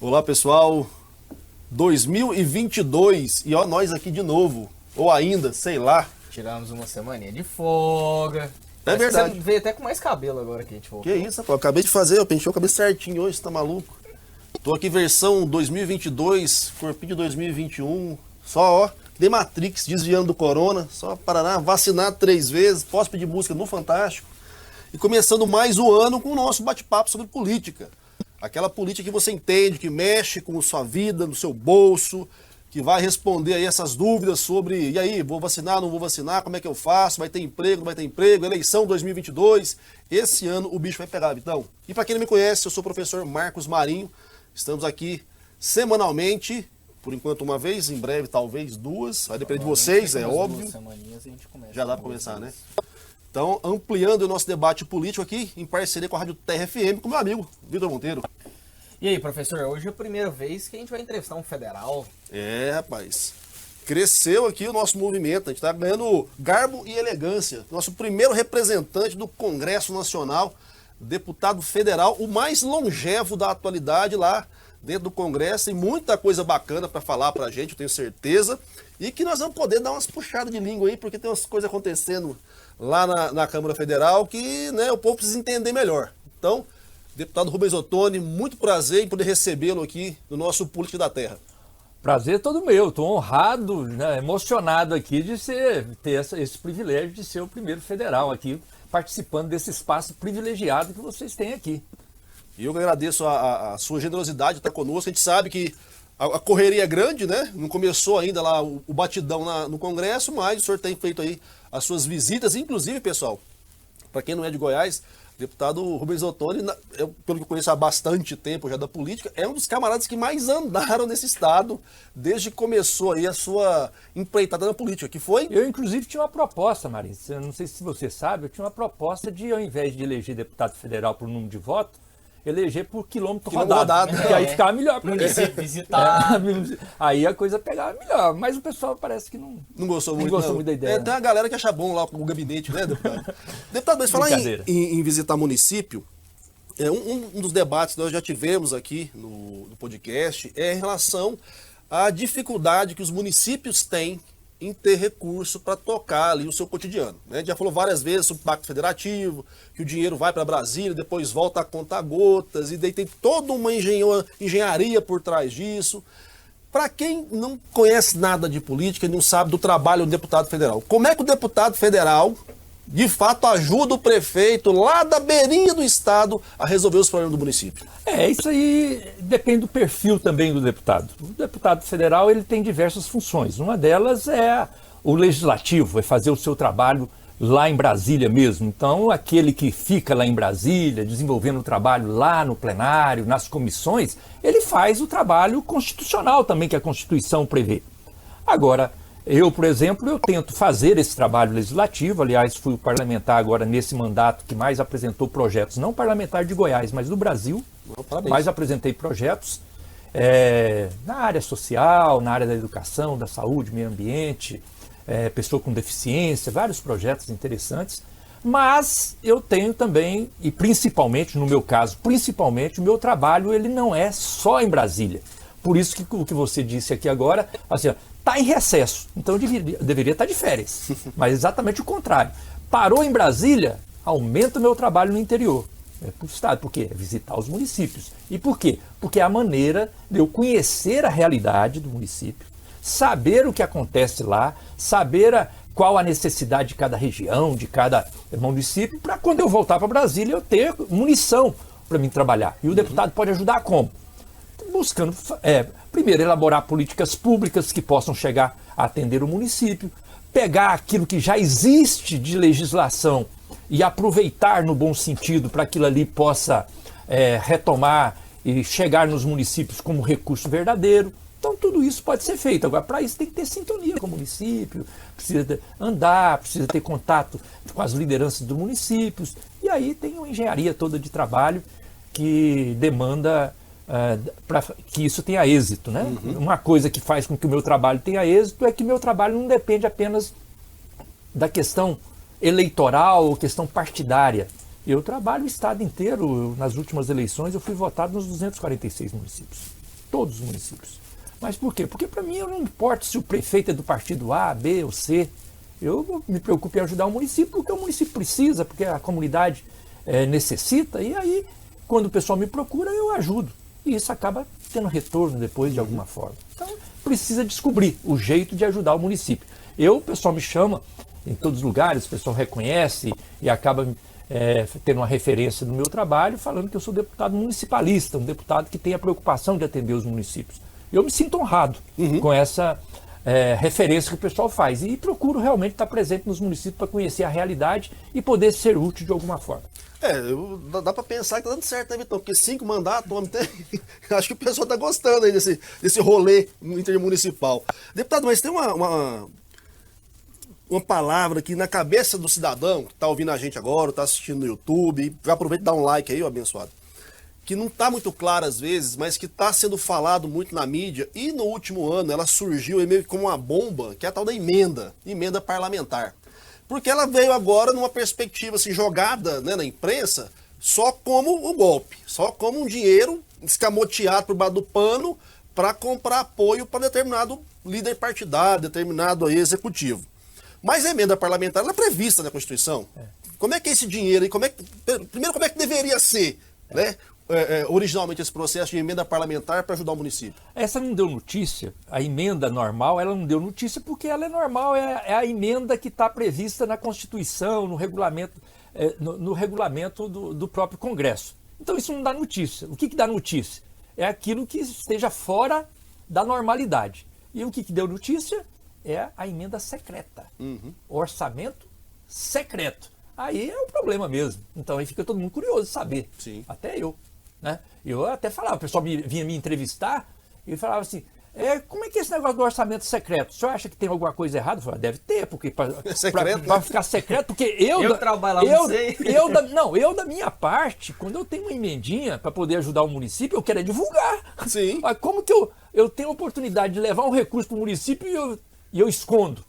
Olá pessoal, 2022 e ó nós aqui de novo, ou ainda, sei lá. Tiramos uma semaninha de folga. É verdade. Você veio até com mais cabelo agora que a gente voltou. Que isso, pô, eu acabei de fazer, eu pentei o cabelo certinho hoje, você tá maluco? Tô aqui versão 2022, corpinho de 2021, só ó, The Matrix, desviando do corona, só Paraná, vacinado 3 vezes, posso pedir música no Fantástico. E começando mais o ano com o nosso bate-papo sobre política. Aquela política que você entende, que mexe com a sua vida, no seu bolso, que vai responder aí essas dúvidas sobre, e aí, vou vacinar, não vou vacinar, como é que eu faço, vai ter emprego, não vai ter emprego, eleição 2022, esse ano o bicho vai pegar, Vitão. E para quem não me conhece, eu sou o professor Marcos Marinho, estamos aqui semanalmente, por enquanto uma vez, em breve talvez duas, vai depender de vocês, é óbvio. 2 semaninhas a gente começa. Já dá para começar, né? Então, ampliando o nosso debate político aqui, em parceria com a Rádio Terra FM, com meu amigo, Vitor Monteiro. E aí, professor, hoje é a primeira vez que a gente vai entrevistar um federal. É, rapaz. Cresceu aqui o nosso movimento, a gente está ganhando garbo e elegância. Nosso primeiro representante do Congresso Nacional, deputado federal, o mais longevo da atualidade lá dentro do Congresso. Tem muita coisa bacana para falar para a gente, eu tenho certeza. E que nós vamos poder dar umas puxadas de língua aí, porque tem umas coisas acontecendo lá na Câmara Federal que, né, o povo precisa entender melhor. Então, deputado Rubens Ottoni, muito prazer em poder recebê-lo aqui no nosso Política da Terra. Prazer todo meu, estou honrado, né, emocionado aqui de ter esse privilégio de ser o primeiro federal aqui, participando desse espaço privilegiado que vocês têm aqui. E eu agradeço a sua generosidade de estar conosco. A gente sabe que a correria é grande, né? Não começou ainda lá o batidão no Congresso, mas o senhor tem feito aí as suas visitas. Inclusive, pessoal, para quem não é de Goiás, o deputado Rubens Ottoni, pelo que eu conheço há bastante tempo já da política, é um dos camaradas que mais andaram nesse estado desde que começou aí a sua empreitada na política, que foi... Eu, inclusive, tinha uma proposta, Marisa, eu não sei se você sabe, eu tinha uma proposta de, ao invés de eleger deputado federal por número de voto, eleger por quilômetro rodado. Que aí ficava melhor para visitar. Aí a coisa pegava melhor, mas o pessoal parece que não gostou muito, não gostou muito da ideia. É, tem uma galera que acha bom lá com o gabinete, né, deputado? Deputado, mas falar em visitar município, um dos debates que nós já tivemos aqui no podcast é em relação à dificuldade que os municípios têm em ter recurso para tocar ali o seu cotidiano, né? A gente já falou várias vezes sobre o Pacto Federativo, que o dinheiro vai para Brasília, depois volta a contar gotas, e daí tem toda uma engenharia por trás disso. Para quem não conhece nada de política e não sabe do trabalho do deputado federal, como é que o deputado federal, de fato, ajuda o prefeito lá da beirinha do estado a resolver os problemas do município? Isso aí depende do perfil também do deputado. O deputado federal ele tem diversas funções. Uma delas é o legislativo, é fazer o seu trabalho lá em Brasília mesmo. Então, aquele que fica lá em Brasília, desenvolvendo o trabalho lá no plenário, nas comissões, ele faz o trabalho constitucional também, que a Constituição prevê. Agora, eu, por exemplo, eu tento fazer esse trabalho legislativo, aliás, fui o parlamentar agora nesse mandato que mais apresentou projetos, não parlamentar de Goiás, mas do Brasil, mais apresentei projetos na área social, na área da educação, da saúde, meio ambiente, pessoa com deficiência, vários projetos interessantes, mas eu tenho também, e principalmente, no meu caso, principalmente, o meu trabalho ele não é só em Brasília. Por isso que o que você disse aqui agora, assim, está em recesso, então eu deveria estar de férias, mas exatamente o contrário. Parou em Brasília, aumenta o meu trabalho no interior. Para o estado, por quê? É visitar os municípios. E por quê? Porque é a maneira de eu conhecer a realidade do município, saber o que acontece lá, saber qual a necessidade de cada região, de cada município, para quando eu voltar para Brasília eu ter munição para mim trabalhar. E o deputado pode ajudar como? Buscando, primeiro, elaborar políticas públicas que possam chegar a atender o município, pegar aquilo que já existe de legislação e aproveitar no bom sentido para aquilo ali possa retomar e chegar nos municípios como recurso verdadeiro. Então tudo isso pode ser feito. Agora, para isso tem que ter sintonia com o município, precisa andar, precisa ter contato com as lideranças dos municípios. E aí tem uma engenharia toda de trabalho que demanda para que isso tenha êxito, né? Uma coisa que faz com que o meu trabalho tenha êxito é que o meu trabalho não depende apenas da questão eleitoral ou questão partidária. Eu trabalho o estado inteiro. Nas últimas eleições eu fui votado nos 246 municípios. todos os municípios. Mas por quê? Porque para mim eu não importa se o prefeito é do partido A, B ou C. Eu me preocupo em ajudar o município porque o município precisa, porque a comunidade necessita, e aí quando o pessoal me procura eu ajudo. E isso acaba tendo retorno depois de alguma forma. Então precisa descobrir o jeito de ajudar o município. O pessoal me chama em todos os lugares, o pessoal reconhece e acaba tendo uma referência no meu trabalho, falando que eu sou deputado municipalista, um deputado que tem a preocupação de atender os municípios. Eu me sinto honrado com essa referência que o pessoal faz e procuro realmente estar presente nos municípios para conhecer a realidade e poder ser útil de alguma forma. Dá para pensar que tá dando certo, né, Vitão? Porque 5 mandatos, homem, acho que o pessoal tá gostando aí desse rolê intermunicipal. Deputado, mas tem uma palavra que na cabeça do cidadão que está ouvindo a gente agora, está assistindo no YouTube, já aproveita e dá um like aí, ó, abençoado, que não está muito clara às vezes, mas que está sendo falado muito na mídia, e no último ano ela surgiu meio que como uma bomba, que é a tal da emenda parlamentar. Porque ela veio agora numa perspectiva assim, jogada, né, na imprensa, só como o golpe, só como um dinheiro escamoteado por baixo do pano para comprar apoio para determinado líder partidário, determinado aí, executivo. Mas a emenda parlamentar ela é prevista na Constituição. Como é que é esse dinheiro e primeiro, como é que deveria ser, né, originalmente esse processo de emenda parlamentar para ajudar o município? Essa não deu notícia, a emenda normal, ela não deu notícia porque ela é normal, é a emenda que está prevista na Constituição, no regulamento, no regulamento do próprio Congresso. Então isso não dá notícia. O que dá notícia? É aquilo que esteja fora da normalidade. E o que deu notícia? É a emenda secreta. Orçamento secreto. Aí é o problema mesmo. Então aí fica todo mundo curioso de saber. Sim. Até eu. Né? Eu até falava, o pessoal vinha me entrevistar e falava assim, como é que é esse negócio do orçamento secreto? O senhor acha que tem alguma coisa errada? Eu falava, deve ter, porque para ficar secreto, porque eu trabalho lá, não sei. Eu da minha parte, quando eu tenho uma emendinha para poder ajudar o município, eu quero divulgar. Sim. Mas como que eu tenho a oportunidade de levar um recurso para o município e eu escondo?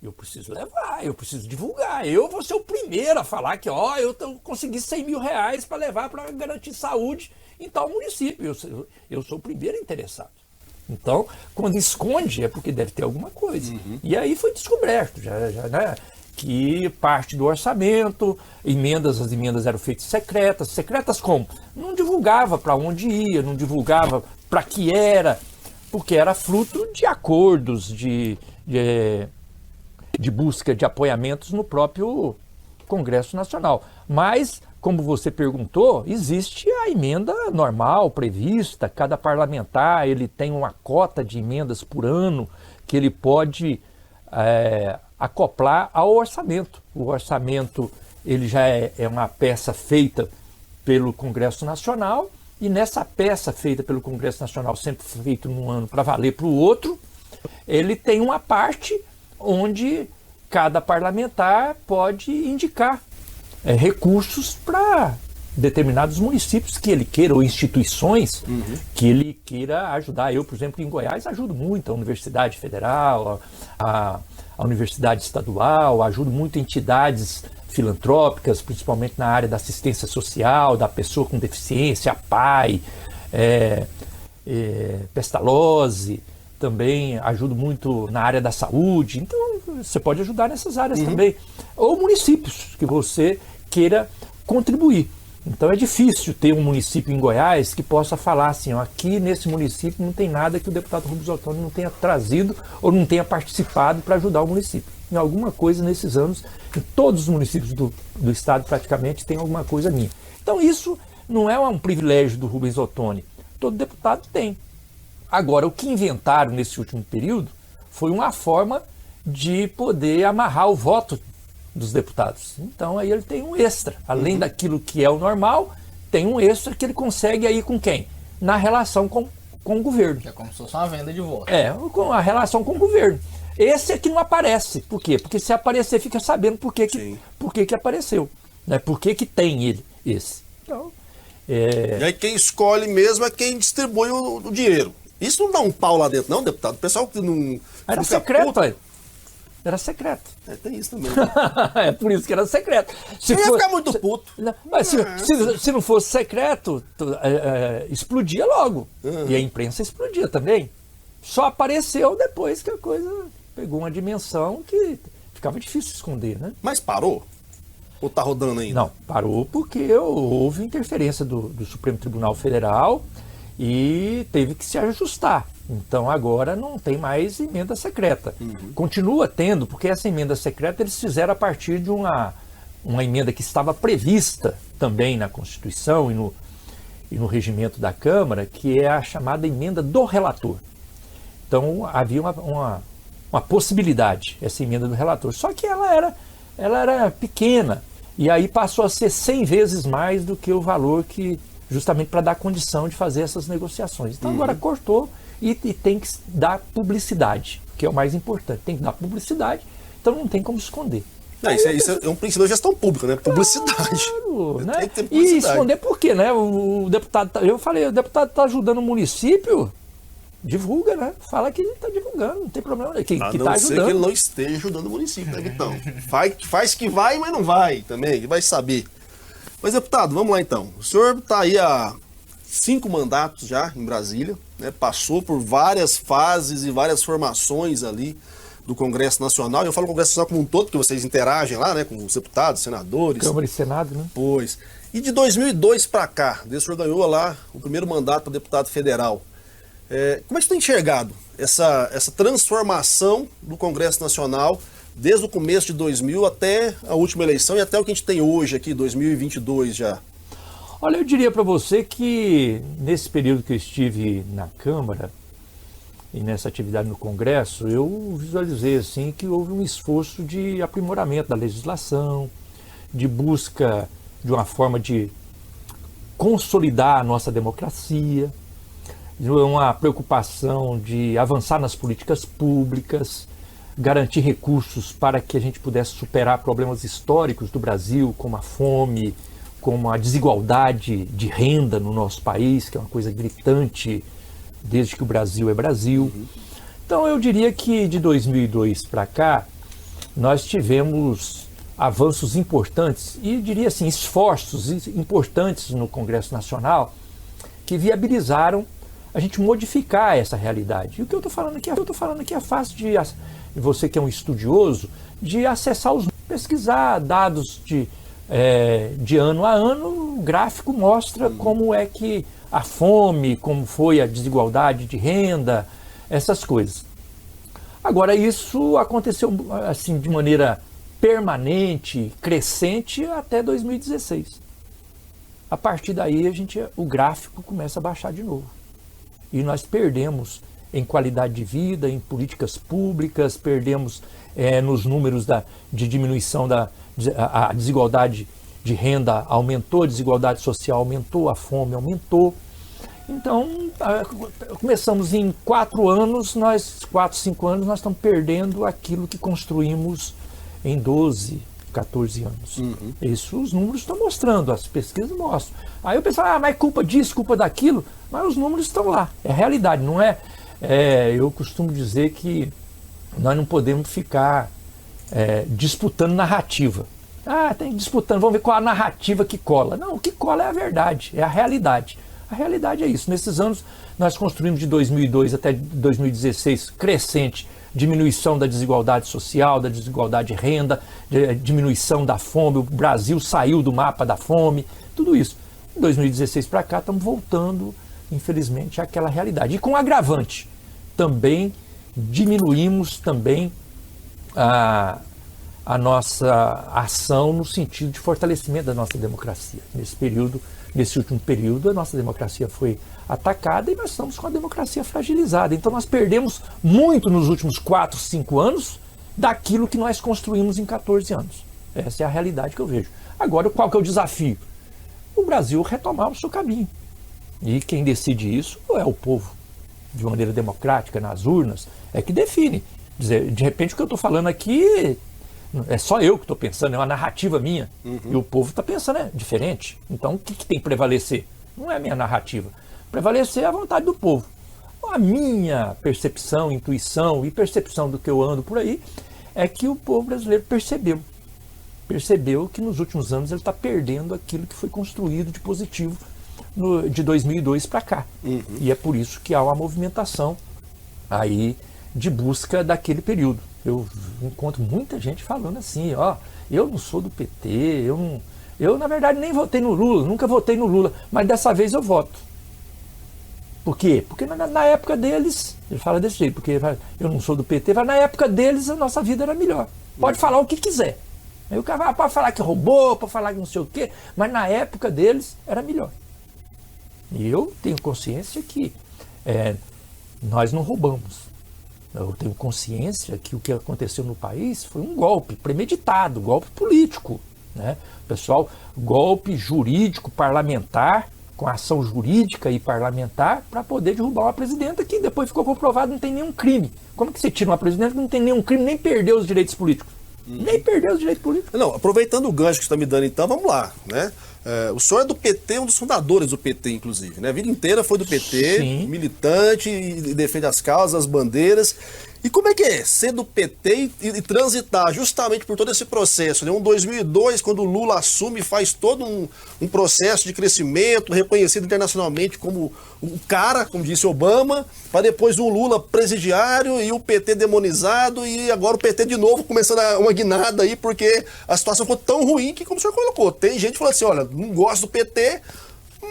Eu preciso levar, eu preciso divulgar. Eu vou ser o primeiro a falar que, eu consegui 100 mil reais para levar para garantir saúde em tal município. Eu sou o primeiro interessado. Então, quando esconde, é porque deve ter alguma coisa. E aí foi descoberto, né, que parte do orçamento, as emendas eram feitas secretas. Secretas como? Não divulgava para onde ia, não divulgava para que era, porque era fruto de acordos, de busca de apoiamentos no próprio Congresso Nacional. Mas, como você perguntou, existe a emenda normal, prevista, cada parlamentar ele tem uma cota de emendas por ano que ele pode acoplar ao orçamento. O orçamento ele já é uma peça feita pelo Congresso Nacional, e nessa peça feita pelo Congresso Nacional, sempre feito num ano para valer para o outro, ele tem uma parte onde cada parlamentar pode indicar recursos para determinados municípios que ele queira, ou instituições que ele queira ajudar. Eu, por exemplo, em Goiás, ajudo muito a Universidade Federal, a Universidade Estadual, ajudo muito entidades filantrópicas, principalmente na área da assistência social, da pessoa com deficiência, a PAI, Pestalozzi. Também ajudo muito na área da saúde, então você pode ajudar nessas áreas também. Ou municípios que você queira contribuir. Então é difícil ter um município em Goiás que possa falar assim, aqui nesse município não tem nada que o deputado Rubens Ottoni não tenha trazido ou não tenha participado para ajudar o município. Em alguma coisa nesses anos, em todos os municípios do estado praticamente tem alguma coisa minha. Então isso não é um privilégio do Rubens Ottoni, todo deputado tem. Agora, o que inventaram nesse último período foi uma forma de poder amarrar o voto dos deputados. Então, aí ele tem um extra. Além daquilo que é o normal, tem um extra que ele consegue aí com quem? Na relação com o governo. Que é como se fosse uma venda de voto. Com a relação com o governo. Esse é que não aparece. Por quê? Porque se aparecer, fica sabendo por que apareceu. Né? Por que tem ele, esse. Então, E aí quem escolhe mesmo é quem distribui o dinheiro. Isso não dá um pau lá dentro, não, deputado? O pessoal que não... Era secreto, pai. Era secreto. Tem isso também. É por isso que era secreto. Você ia ficar muito puto. Mas se não fosse secreto, explodia logo. E a imprensa explodia também. Só apareceu depois que a coisa pegou uma dimensão que ficava difícil esconder, né? Mas parou? Ou tá rodando ainda? Não, parou porque houve interferência do Supremo Tribunal Federal e teve que se ajustar. Então agora não tem mais emenda secreta. Continua tendo, porque essa emenda secreta eles fizeram a partir de uma emenda que estava prevista também na Constituição e no regimento da Câmara, que é a chamada emenda do relator. Então havia uma possibilidade, essa emenda do relator. Só que ela era pequena, e aí passou a ser 100 vezes mais do que o valor que, justamente para dar condição de fazer essas negociações. Então agora cortou e tem que dar publicidade, que é o mais importante. Tem que dar publicidade, então não tem como esconder. Isso é um princípio da gestão pública, né? Publicidade. Claro, né? Tem que ter publicidade. E esconder por quê, né? O deputado, eu falei, o deputado está ajudando o município, divulga, né? Fala que ele está divulgando, não tem problema. Que A tá não ser ajudando. que ele não esteja ajudando o município, né, Vitão? Faz que vai, mas não vai também, que vai saber. Mas, deputado, vamos lá então. O senhor está aí há 5 mandatos já em Brasília, né? Passou por várias fases e várias formações ali do Congresso Nacional. Eu falo Congresso Nacional como um todo, porque vocês interagem lá, né, com os deputados, senadores. Câmara e Senado, né? Pois. E de 2002 para cá, desde que o senhor ganhou lá o primeiro mandato para deputado federal, como é que você tem enxergado essa transformação do Congresso Nacional desde o começo de 2000 até a última eleição e até o que a gente tem hoje aqui, 2022 já? Olha, eu diria para você que nesse período que eu estive na Câmara e nessa atividade no Congresso, eu visualizei assim que houve um esforço de aprimoramento da legislação, de busca de uma forma de consolidar a nossa democracia, de uma preocupação de avançar nas políticas públicas, garantir recursos para que a gente pudesse superar problemas históricos do Brasil, como a fome, como a desigualdade de renda no nosso país, que é uma coisa gritante desde que o Brasil é Brasil. Então eu diria que de 2002 para cá, nós tivemos avanços importantes e diria assim, esforços importantes no Congresso Nacional que viabilizaram a gente modificar essa realidade. E o que eu estou falando aqui é fácil de você que é um estudioso, de acessar pesquisar dados de ano a ano, o gráfico mostra como é que a fome, como foi a desigualdade de renda, essas coisas. Agora, isso aconteceu assim de maneira permanente, crescente até 2016. A partir daí, o gráfico começa a baixar de novo. E nós perdemos em qualidade de vida, em políticas públicas, perdemos nos números de diminuição a desigualdade de renda aumentou, a desigualdade social aumentou, a fome aumentou. Então, começamos em 4 anos, 5 anos, nós estamos perdendo aquilo que construímos em 12, 14 anos. Isso os números estão mostrando, as pesquisas mostram. Aí eu pensava, mas culpa disso, culpa daquilo, mas os números estão lá, é realidade, não é? Eu costumo dizer que nós não podemos ficar disputando narrativa. Tem disputando, vamos ver qual a narrativa que cola. Não, o que cola é a verdade, é a realidade. A realidade é isso. Nesses anos, nós construímos de 2002 até 2016 crescente, diminuição da desigualdade social, da desigualdade de renda, diminuição da fome, o Brasil saiu do mapa da fome, tudo isso. De 2016 para cá, estamos voltando, infelizmente, àquela realidade. E com agravante, também diminuímos também a nossa ação no sentido de fortalecimento da nossa democracia. Nesse último período, a nossa democracia foi atacada e nós estamos com a democracia fragilizada. Então nós perdemos muito nos últimos 4, 5 anos daquilo que nós construímos em 14 anos. Essa é a realidade que eu vejo. Agora, qual que é o desafio? O Brasil retomar o seu caminho. E quem decide isso é o povo. De maneira democrática, nas urnas, é que define. De repente, o que eu estou falando aqui é só eu que estou pensando, é uma narrativa minha. E o povo está pensando diferente. Então, o que tem que prevalecer? Não é a minha narrativa. Prevalecer é a vontade do povo. A minha percepção, intuição e percepção do que eu ando por aí é que o povo brasileiro percebeu que nos últimos anos ele está perdendo aquilo que foi construído de positivo de 2002 para cá. E é por isso que há uma movimentação aí de busca daquele período. Eu encontro muita gente falando assim, ó, eu não sou do PT, eu na verdade nem votei no Lula, nunca votei no Lula, mas dessa vez eu voto. Por quê? Porque na época deles, ele fala desse jeito, porque eu não sou do PT, mas na época deles a nossa vida era melhor. Pode falar o que quiser. Aí o cara pode falar que roubou, pode falar que não sei o quê, mas na época deles era melhor. E eu tenho consciência que nós não roubamos. Eu tenho consciência que o que aconteceu no país foi um golpe premeditado, golpe político, né? Pessoal, golpe jurídico, parlamentar, com ação jurídica e parlamentar para poder derrubar uma presidenta que depois ficou comprovado não tem nenhum crime. Como que você tira uma presidenta que não tem nenhum crime, nem perdeu os direitos políticos? Nem perdeu os direitos políticos. Não, aproveitando o gancho que você está me dando então, vamos lá, né? O senhor é do PT, um dos fundadores do PT, inclusive, né? A vida inteira foi do PT, Sim. militante, e defende as causas, as bandeiras. E como é que é ser do PT e transitar justamente por todo esse processo, né? 2002, quando o Lula assume, faz todo um processo de crescimento, reconhecido internacionalmente como o cara, como disse Obama, para depois um Lula presidiário e o PT demonizado, e agora o PT de novo começando uma guinada aí, porque a situação ficou tão ruim que, como o senhor colocou, tem gente falando assim, olha, não gosto do PT,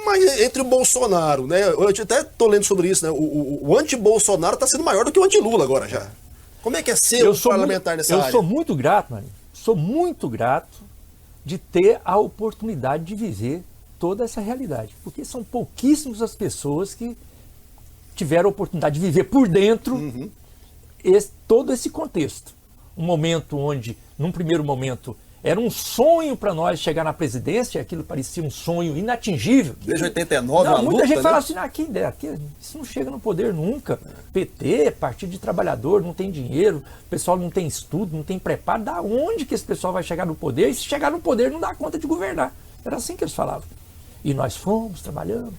mas entre o Bolsonaro, né? Eu até tô lendo sobre isso, né? O anti-Bolsonaro tá sendo maior do que o anti-Lula agora já. Como é que é ser um parlamentar nessa área? Eu sou muito grato, Marinho. Sou muito grato de ter a oportunidade de viver toda essa realidade. Porque são pouquíssimas as pessoas que tiveram a oportunidade de viver por dentro todo esse contexto. Um momento onde, num primeiro momento, era um sonho para nós chegar na presidência, aquilo parecia um sonho inatingível. Desde 89, uma muita luta, gente né? fala assim, isso não chega no poder nunca. PT, Partido de Trabalhador, não tem dinheiro, o pessoal não tem estudo, não tem preparo. Da onde que esse pessoal vai chegar no poder? E se chegar no poder não dá conta de governar. Era assim que eles falavam. E nós fomos trabalhando.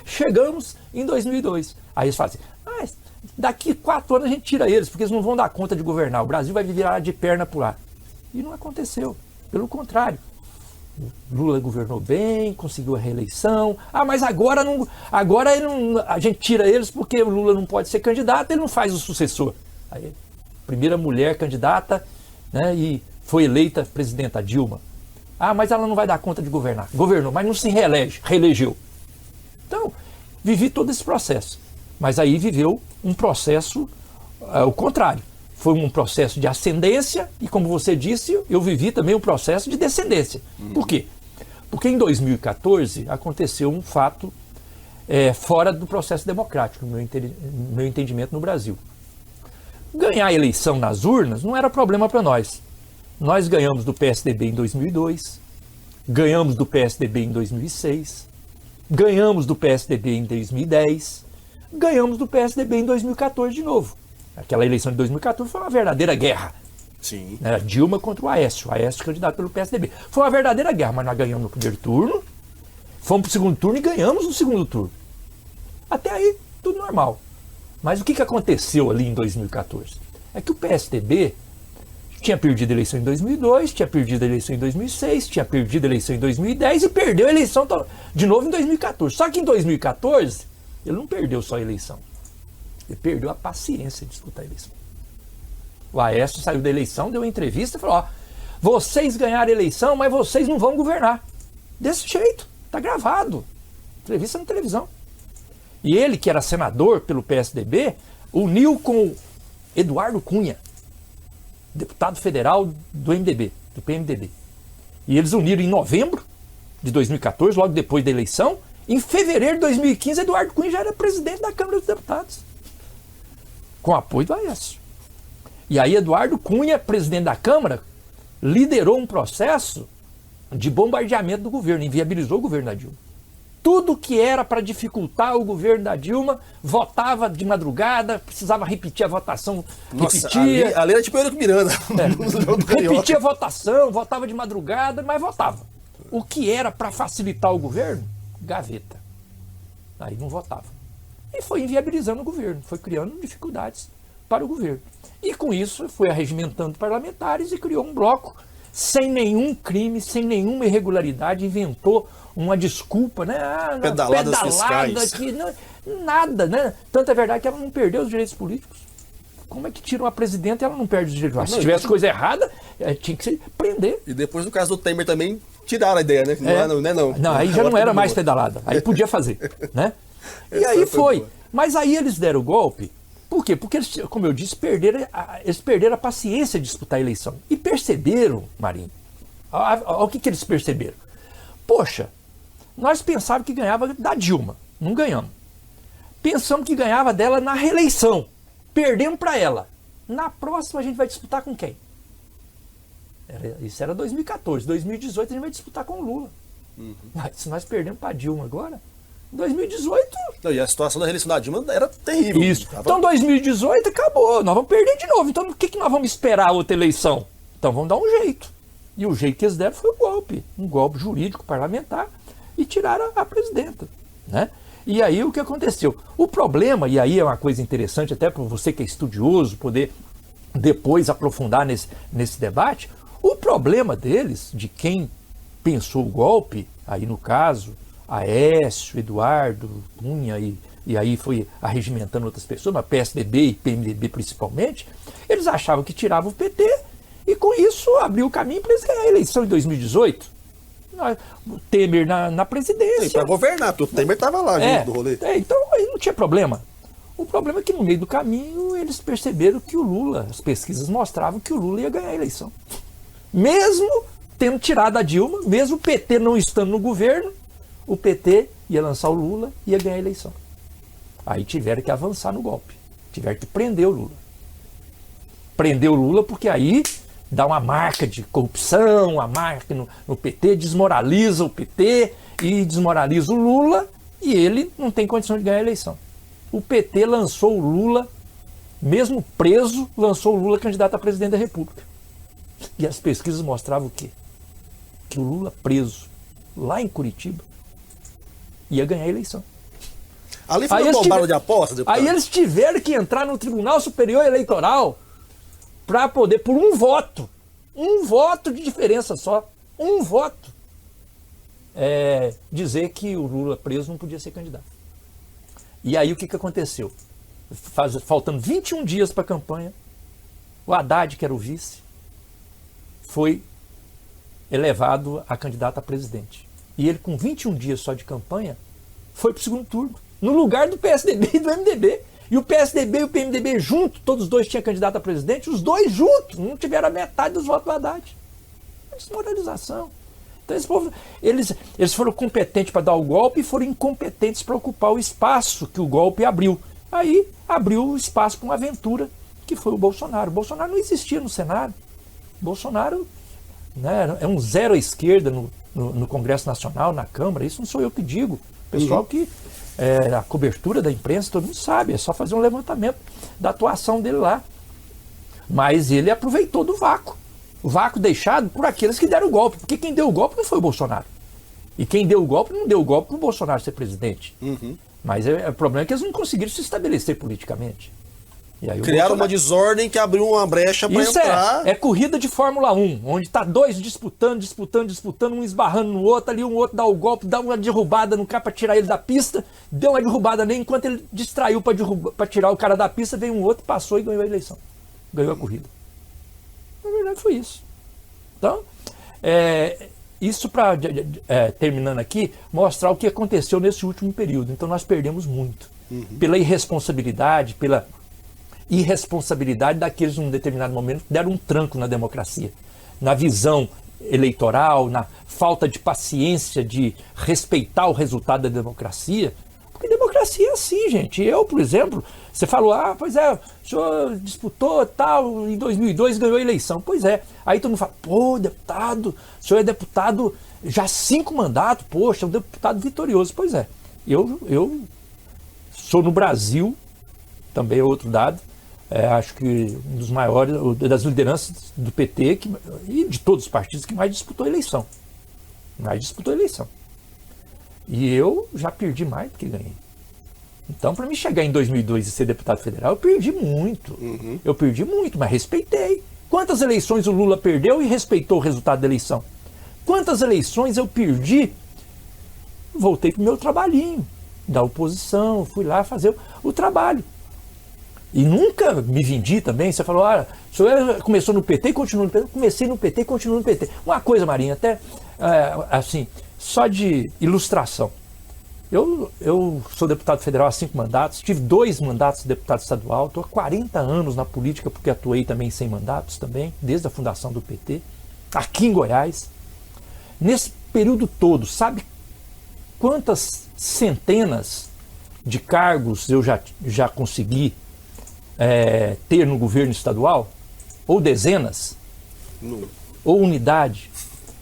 Chegamos em 2002. Aí eles falam assim, daqui 4 anos a gente tira eles, porque eles não vão dar conta de governar. O Brasil vai virar de perna por lá. E não aconteceu. Pelo contrário. O Lula governou bem, conseguiu a reeleição. Mas agora a gente tira eles porque o Lula não pode ser candidato, ele não faz o sucessor. Aí, primeira mulher candidata, né, e foi eleita presidenta Dilma. Mas ela não vai dar conta de governar. Governou, mas não se reelegeu. Então, vivi todo esse processo. Mas aí viveu um processo ao contrário. Foi um processo de ascendência e, como você disse, eu vivi também um processo de descendência. Por quê? Porque em 2014 aconteceu um fato fora do processo democrático, no meu entendimento, no Brasil. Ganhar a eleição nas urnas não era problema para nós. Nós ganhamos do PSDB em 2002, ganhamos do PSDB em 2006, ganhamos do PSDB em 2010, ganhamos do PSDB em 2014 de novo. Aquela eleição de 2014 foi uma verdadeira guerra. Sim. Era Dilma contra o Aécio candidato pelo PSDB. Foi uma verdadeira guerra, mas nós ganhamos no primeiro turno, fomos para o segundo turno e ganhamos no segundo turno. Até aí, tudo normal. Mas o que aconteceu ali em 2014? É que o PSDB tinha perdido a eleição em 2002, tinha perdido a eleição em 2006, tinha perdido a eleição em 2010 e perdeu a eleição de novo em 2014. Só que em 2014, ele não perdeu só a eleição. Ele perdeu a paciência de disputar a eleição. O Aécio saiu da eleição, deu uma entrevista e falou, vocês ganharam a eleição, mas vocês não vão governar. Desse jeito, tá gravado. Entrevista na televisão. E ele, que era senador pelo PSDB, uniu com Eduardo Cunha, deputado federal do MDB, do PMDB. E eles uniram em novembro de 2014, logo depois da eleição. Em fevereiro de 2015, Eduardo Cunha já era presidente da Câmara dos Deputados, com apoio do Aécio. E aí Eduardo Cunha, presidente da Câmara, liderou um processo de bombardeamento do governo, inviabilizou o governo da Dilma. Tudo que era para dificultar o governo da Dilma, votava de madrugada, precisava repetir a votação, repetia. Ali era tipo Eurico Miranda. Repetia a votação, votava de madrugada, mas votava. O que era para facilitar o governo, gaveta. Aí não votava. E foi inviabilizando o governo, foi criando dificuldades para o governo. E com isso foi arregimentando parlamentares e criou um bloco sem nenhum crime, sem nenhuma irregularidade, inventou uma desculpa, né? Pedaladas fiscais. Que não, nada, né? Tanto é verdade que ela não perdeu os direitos políticos. Como é que tira uma presidenta e ela não perde os direitos? Se tivesse coisa errada, tinha que se prender. E depois, no caso do Temer, também tiraram a ideia, né? Não, aí já não era mais pedalada. Aí podia fazer, né? E aí foi. Mas aí eles deram o golpe. Por quê? Porque eles, como eu disse, eles perderam a paciência de disputar a eleição. E perceberam, Marinho, o que eles perceberam? Poxa, nós pensávamos que ganhava da Dilma, não ganhamos. Pensamos que ganhava dela na reeleição, perdemos para ela. Na próxima a gente vai disputar com quem? Isso era 2014, 2018 a gente vai disputar com o Lula. Mas se nós perdemos para a Dilma agora, 2018... Não, e a situação da reeleição da Dilma era terrível. Isso. Então 2018 acabou, nós vamos perder de novo. Então o que nós vamos esperar a outra eleição? Então vamos dar um jeito. E o jeito que eles deram foi um golpe jurídico parlamentar, e tiraram a presidenta, né? E aí o que aconteceu? O problema, e aí é uma coisa interessante até para você que é estudioso poder depois aprofundar nesse debate, o problema deles, de quem pensou o golpe, aí no caso, Aécio, Eduardo, Cunha e aí foi arregimentando outras pessoas, mas PSDB e PMDB principalmente, eles achavam que tiravam o PT e com isso abriu o caminho para eles ganhar a eleição em 2018. O Temer na presidência. Para governar, porque o Temer estava lá junto do rolê. Então aí não tinha problema. O problema é que no meio do caminho eles perceberam que o Lula, as pesquisas mostravam que o Lula ia ganhar a eleição. Mesmo tendo tirado a Dilma, mesmo o PT não estando no governo, o PT ia lançar o Lula e ia ganhar a eleição. Aí tiveram que avançar no golpe. Tiveram que prender o Lula. Prender o Lula porque aí dá uma marca de corrupção, uma marca no PT, desmoraliza o PT e desmoraliza o Lula e ele não tem condição de ganhar a eleição. O PT lançou o Lula, mesmo preso, lançou o Lula candidato a presidente da República. E as pesquisas mostravam o quê? Que o Lula preso lá em Curitiba ia ganhar a eleição. Ali foi uma bombada de aposta, deputado. Aí eles tiveram que entrar no Tribunal Superior Eleitoral para poder, por um voto de diferença só, um voto, dizer que o Lula preso não podia ser candidato. E aí o que aconteceu? Faltando 21 dias para a campanha, o Haddad, que era o vice, foi elevado a candidato a presidente. E ele, com 21 dias só de campanha, foi para o segundo turno, no lugar do PSDB e do MDB. E o PSDB e o PMDB juntos, todos os dois tinham candidato a presidente, os dois juntos, não tiveram a metade dos votos do Haddad. Desmoralização. Então eles foram competentes para dar o golpe e foram incompetentes para ocupar o espaço que o golpe abriu. Aí abriu o espaço para uma aventura, que foi o Bolsonaro. O Bolsonaro não existia no Senado. O Bolsonaro, né, é um zero à esquerda no Congresso Nacional, na Câmara. Isso não sou eu que digo. O pessoal que... a cobertura da imprensa, todo mundo sabe, é só fazer um levantamento da atuação dele lá. Mas ele aproveitou do vácuo. O vácuo deixado por aqueles que deram o golpe. Porque quem deu o golpe não foi o Bolsonaro. E quem deu o golpe não deu o golpe para o Bolsonaro ser presidente. Mas o problema é que eles não conseguiram se estabelecer politicamente. E aí criaram uma desordem que abriu uma brecha para entrar. É corrida de Fórmula 1, onde está dois disputando, um esbarrando no outro, ali um outro dá o golpe, dá uma derrubada no cara para tirar ele da pista, deu uma derrubada nele, enquanto ele distraiu para tirar o cara da pista, veio um outro, passou e ganhou a eleição. Ganhou a corrida. Na verdade foi isso. Então, isso para, terminando aqui, mostrar o que aconteceu nesse último período. Então nós perdemos muito. Pela irresponsabilidade, pela irresponsabilidade daqueles num determinado momento que deram um tranco na democracia, na visão eleitoral, na falta de paciência de respeitar o resultado da democracia. Porque democracia é assim, gente. Eu, por exemplo, você falou, pois é, o senhor disputou tal, em 2002 ganhou a eleição. Pois é. Aí todo mundo fala, pô, deputado, o senhor é deputado já 5 mandatos, poxa, é um deputado vitorioso. Pois é. Eu sou no Brasil, também é outro dado, acho que um dos maiores, das lideranças do PT e de todos os partidos que mais disputou a eleição. E eu já perdi mais do que ganhei. Então, para mim chegar em 2002 e ser deputado federal, eu perdi muito. Eu perdi muito, mas respeitei. Quantas eleições o Lula perdeu e respeitou o resultado da eleição? Quantas eleições eu perdi? Voltei para o meu trabalhinho da oposição, fui lá fazer o trabalho. E nunca me vendi também. Você falou, o senhor começou no PT e continuou no PT. Eu comecei no PT e continuo no PT. Uma coisa, Marinho, até assim, só de ilustração. Eu sou deputado federal há 5 mandatos, tive 2 mandatos de deputado estadual, estou há 40 anos na política, porque atuei também sem mandatos também, desde a fundação do PT, aqui em Goiás. Nesse período todo, sabe quantas centenas de cargos eu já consegui ter no governo estadual? Ou dezenas? Não. Ou unidade?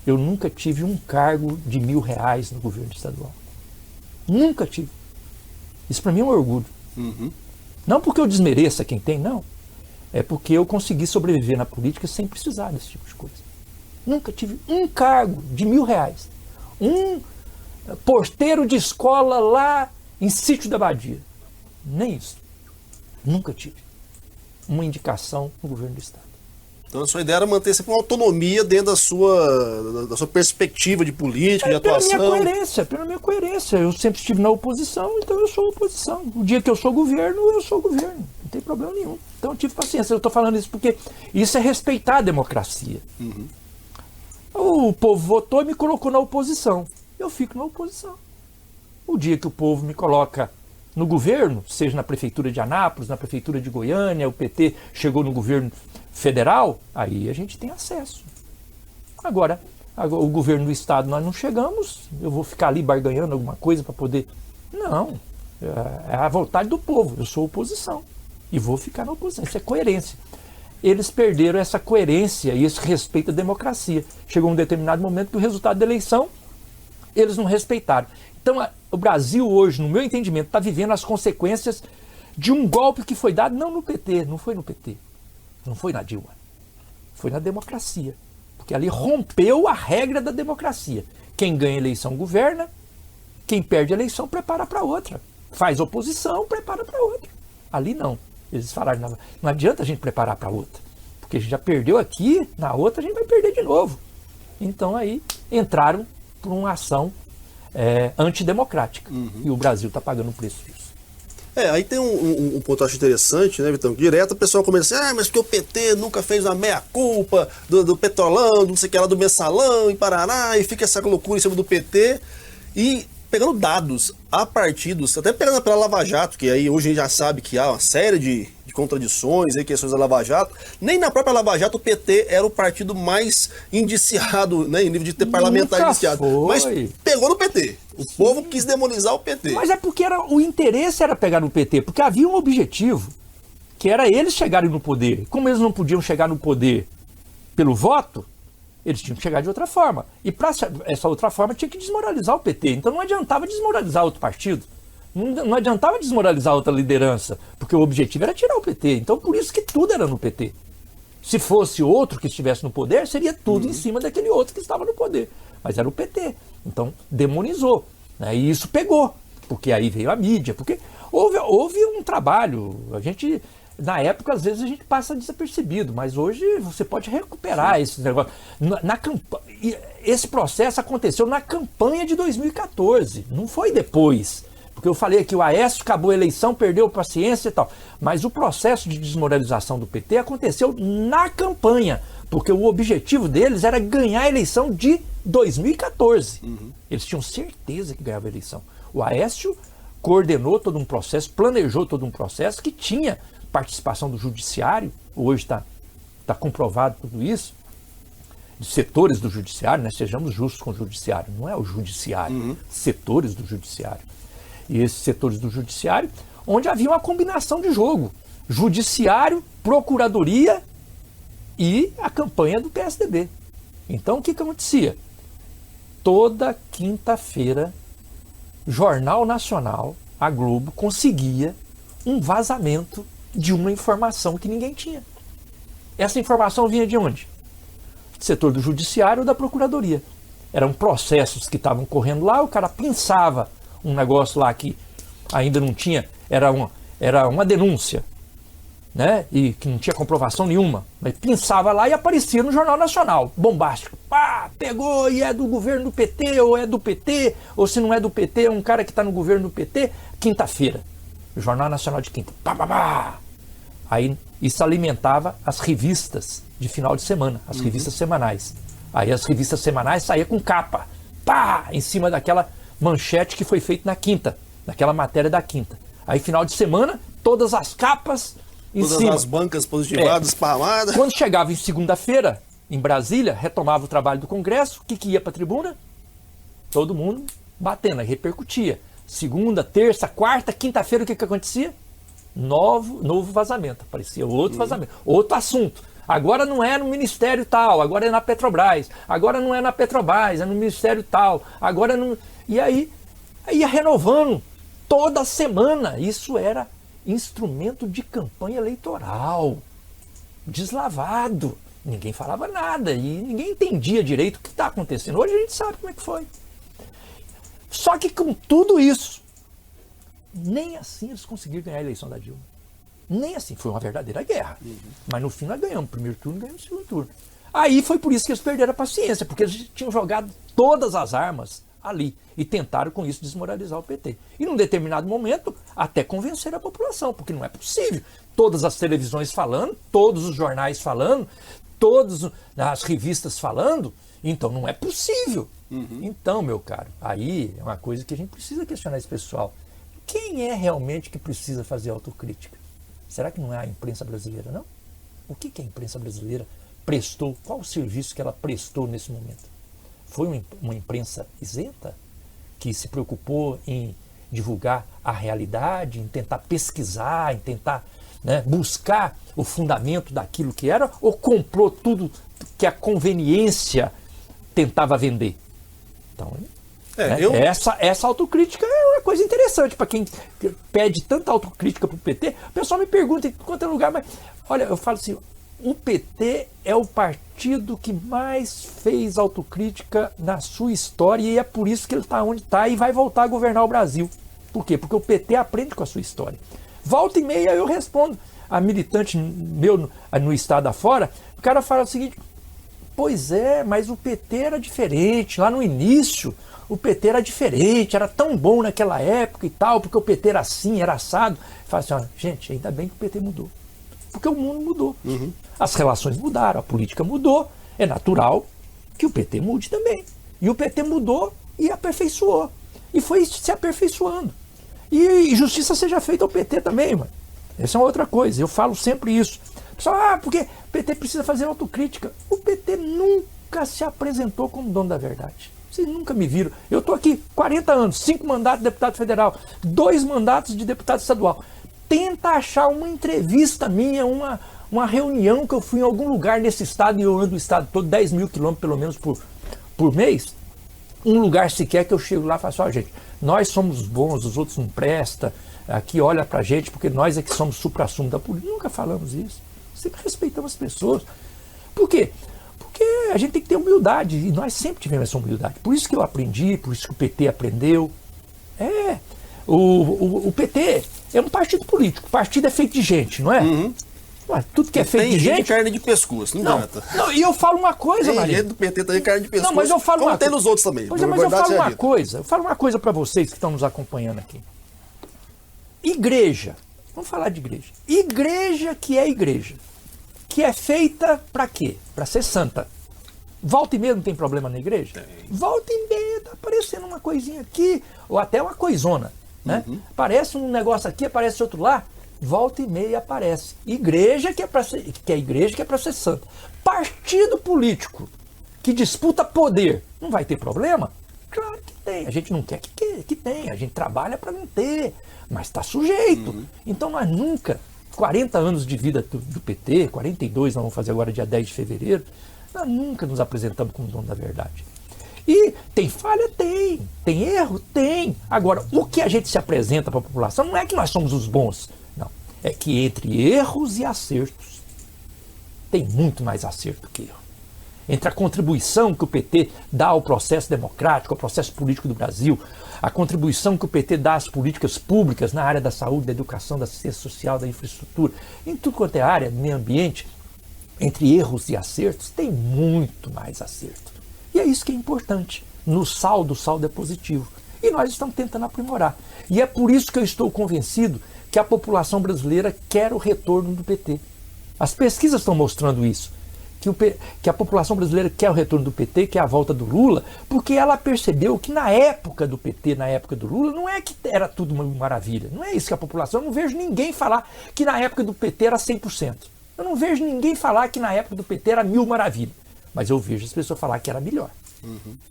Eu nunca tive um cargo de R$1.000 no governo estadual. Nunca tive. Isso para mim é um orgulho. Não porque eu desmereça quem tem, não. É porque eu consegui sobreviver na política sem precisar desse tipo de coisa. Nunca tive um cargo de R$1.000. Um porteiro de escola lá em Sítio da Badia. Nem isso. Nunca tive uma indicação no governo do estado. Então a sua ideia era manter sempre uma autonomia dentro da sua perspectiva de política, de atuação. Pela minha coerência. Eu sempre estive na oposição, então eu sou oposição. O dia que eu sou governo, eu sou governo. Não tem problema nenhum. Então eu tive paciência. Eu estou falando isso porque isso é respeitar a democracia. O povo votou e me colocou na oposição. Eu fico na oposição. O dia que o povo me coloca no governo, seja na prefeitura de Anápolis, na prefeitura de Goiânia, o PT chegou no governo federal, aí a gente tem acesso. Agora, o governo do estado nós não chegamos, eu vou ficar ali barganhando alguma coisa para poder... Não, é a vontade do povo, eu sou oposição e vou ficar na oposição, isso é coerência. Eles perderam essa coerência e esse respeito à democracia. Chegou um determinado momento que o resultado da eleição, eles não respeitaram. Então, o Brasil hoje, no meu entendimento, está vivendo as consequências de um golpe que foi dado não no PT, não foi no PT, não foi na Dilma, foi na democracia. Porque ali rompeu a regra da democracia. Quem ganha a eleição governa, quem perde a eleição prepara para outra. Faz oposição, prepara para outra. Ali não. Eles falaram, não adianta a gente preparar para outra, porque a gente já perdeu aqui, na outra a gente vai perder de novo. Então aí entraram por uma ação antidemocrática. E o Brasil está pagando o preço disso. Aí tem um ponto que eu acho interessante, né, Vitão? Direto o pessoal começa assim, mas porque o PT nunca fez uma meia-culpa do Petrolão, do não sei o que lá, do Mensalão em Paraná, e fica essa loucura em cima do PT. E pegando dados a partidos, até pegando pela Lava Jato, que aí hoje a gente já sabe que há uma série de contradições e questões da Lava Jato. Nem na própria Lava Jato o PT era o partido mais indiciado, né, em nível de ter parlamentar indiciado. Mas pegou no PT. O povo quis demonizar o PT. Mas é porque o interesse era pegar no PT, porque havia um objetivo, que era eles chegarem no poder. Como eles não podiam chegar no poder pelo voto, eles tinham que chegar de outra forma. E para essa outra forma tinha que desmoralizar o PT. Então não adiantava desmoralizar outro partido. Não adiantava desmoralizar outra liderança, porque o objetivo era tirar o PT. Então por isso que tudo era no PT. Se fosse outro que estivesse no poder, seria tudo em cima daquele outro que estava no poder. Mas era o PT. Então demonizou. Né? E isso pegou. Porque aí veio a mídia. Porque houve um trabalho. A gente... Na época, às vezes, a gente passa desapercebido, mas hoje você pode recuperar esse negócio. Esse processo aconteceu na campanha de 2014, não foi depois. Porque eu falei que o Aécio acabou a eleição, perdeu paciência e tal. Mas o processo de desmoralização do PT aconteceu na campanha, porque o objetivo deles era ganhar a eleição de 2014. Eles tinham certeza que ganhava a eleição. O Aécio coordenou todo um processo, planejou todo um processo que tinha participação do judiciário, hoje está comprovado tudo isso, de setores do judiciário, né? Sejamos justos com o judiciário, não é o judiciário, setores do judiciário. E esses setores do judiciário, onde havia uma combinação de jogo, judiciário, procuradoria e a campanha do PSDB. Então o que acontecia? Toda quinta-feira, Jornal Nacional, a Globo, conseguia um vazamento de uma informação que ninguém tinha. Essa informação vinha de onde? Do setor do judiciário ou da procuradoria. Eram processos que estavam correndo lá, o cara pensava um negócio lá que ainda não tinha era uma denúncia, né? E que não tinha comprovação nenhuma, mas pensava lá e aparecia no Jornal Nacional, bombástico. Pá, pegou e é do governo do PT, ou é do PT, ou se não é do PT, é um cara que está no governo do PT, quinta-feira. Jornal Nacional de quinta. Pá, pá, pá. Aí isso alimentava as revistas de final de semana, as revistas semanais. Aí as revistas semanais saíam com capa, pá, em cima daquela manchete que foi feita na quinta, naquela matéria da quinta. Aí final de semana, todas as capas em Todas cima. as bancas positivadas, esparramadas. Quando chegava em segunda-feira, em Brasília, retomava o trabalho do Congresso, o que ia para a tribuna? Todo mundo batendo, aí repercutia. Segunda, terça, quarta, quinta-feira, o que acontecia? Novo vazamento, aparecia outro vazamento, outro assunto. Agora não é no Ministério tal, agora é na Petrobras. Agora não é na Petrobras, é no Ministério tal. Agora não... E aí ia renovando toda semana. Isso era instrumento de campanha eleitoral, deslavado. Ninguém falava nada e ninguém entendia direito o que está acontecendo. Hoje a gente sabe como é que foi. Só que com tudo isso, nem assim eles conseguiram ganhar a eleição da Dilma. Nem assim, foi uma verdadeira guerra. Mas no fim nós ganhamos o primeiro turno, ganhamos o segundo turno. Aí foi por isso que eles perderam a paciência, porque eles tinham jogado todas as armas ali e tentaram com isso desmoralizar o PT. E num determinado momento, até convencer a população, porque não é possível. Todas as televisões falando, todos os jornais falando, todas as revistas falando, então não é possível. Então, meu caro, aí é uma coisa que a gente precisa questionar esse pessoal. Quem é realmente que precisa fazer autocrítica? Será que não é a imprensa brasileira, não? O que a imprensa brasileira prestou? Qual o serviço que ela prestou nesse momento? Foi uma imprensa isenta? Que se preocupou em divulgar a realidade, em tentar pesquisar, em tentar, né, buscar o fundamento daquilo que era? Ou comprou tudo que a conveniência tentava vender? Então, essa autocrítica é uma coisa interessante para quem pede tanta autocrítica para o PT. O pessoal me pergunta em quanto é lugar, mas olha, eu falo assim, o PT é o partido que mais fez autocrítica na sua história e é por isso que ele está onde está e vai voltar a governar o Brasil. Por quê? Porque o PT aprende com a sua história. Volta e meia eu respondo a militante meu no estado afora, o cara fala o seguinte: pois é, mas o PT era diferente, lá no início o PT era diferente, era tão bom naquela época e tal, porque o PT era assim, era assado. Fala assim, ó, gente, ainda bem que o PT mudou, porque o mundo mudou. As relações mudaram, a política mudou, é natural que o PT mude também. E o PT mudou e aperfeiçoou, e foi se aperfeiçoando. E justiça seja feita ao PT também, mano. Essa é uma outra coisa, eu falo sempre isso. Pessoal, porque o PT precisa fazer autocrítica. O PT nunca se apresentou como dono da verdade. Vocês nunca me viram. Eu estou aqui 40 anos, 5 mandatos de deputado federal, 2 mandatos de deputado estadual. Tenta achar uma entrevista minha, uma reunião que eu fui em algum lugar nesse estado, e eu ando o estado todo, 10 mil quilômetros pelo menos por mês. Um lugar sequer que eu chego lá e falo assim, ó, gente, nós somos bons, os outros não prestam, aqui olha pra gente, porque nós é que somos supra-sumo da política. Nunca falamos isso. Sempre respeitamos as pessoas. Por quê? Porque a gente tem que ter humildade, e nós sempre tivemos essa humildade. Por isso que eu aprendi, por isso que o PT aprendeu. O PT é um partido político, o partido é feito de gente, não é? Ué, tudo que é feito de gente... carne de pescoço, não adianta. Não, e eu falo uma coisa, Maria. Tem gente do PT também, carne de pescoço. Não, mas eu falo como tem nos outros também. Pois é, mas eu falo uma coisa. Eu falo uma coisa para vocês que estão nos acompanhando aqui. Igreja. Vamos falar de igreja. Igreja que é igreja. Que é feita para quê? Para ser santa. Volta e meia não tem problema na igreja? Tem. Volta e meia tá aparecendo uma coisinha aqui, ou até uma coisona. Né? Aparece um negócio aqui, aparece outro lá. Volta e meia aparece. Igreja que é para ser, que é igreja que é para ser santa. Partido político que disputa poder, não vai ter problema? Claro que tem. A gente não quer que tenha. A gente trabalha para não ter, mas está sujeito. Então nós nunca, 40 anos de vida do PT, 42 nós vamos fazer agora dia 10 de fevereiro, nós nunca nos apresentamos como dono da verdade. E tem falha? Tem. Tem erro? Tem. Agora, o que a gente se apresenta para a população não é que nós somos os bons. Não. É que entre erros e acertos, tem muito mais acerto que erro. entre a contribuição que o PT dá ao processo democrático, ao processo político do Brasil, a contribuição que o PT dá às políticas públicas na área da saúde, da educação, da assistência social, da infraestrutura, em tudo quanto é área, meio ambiente, entre erros e acertos, tem muito mais acerto. E é isso que é importante. No saldo, o saldo é positivo. E nós estamos tentando aprimorar. E é por isso que eu estou convencido que a população brasileira quer o retorno do PT. As pesquisas estão mostrando isso. Que a população brasileira quer o retorno do PT, quer a volta do Lula, porque ela percebeu que na época do PT, na época do Lula, não é que era tudo uma maravilha. Não é isso que a população... Eu não vejo ninguém falar que na época do PT era 100%. Eu não vejo ninguém falar que na época do PT era 1000 maravilhas. Mas eu vejo as pessoas falar que era melhor.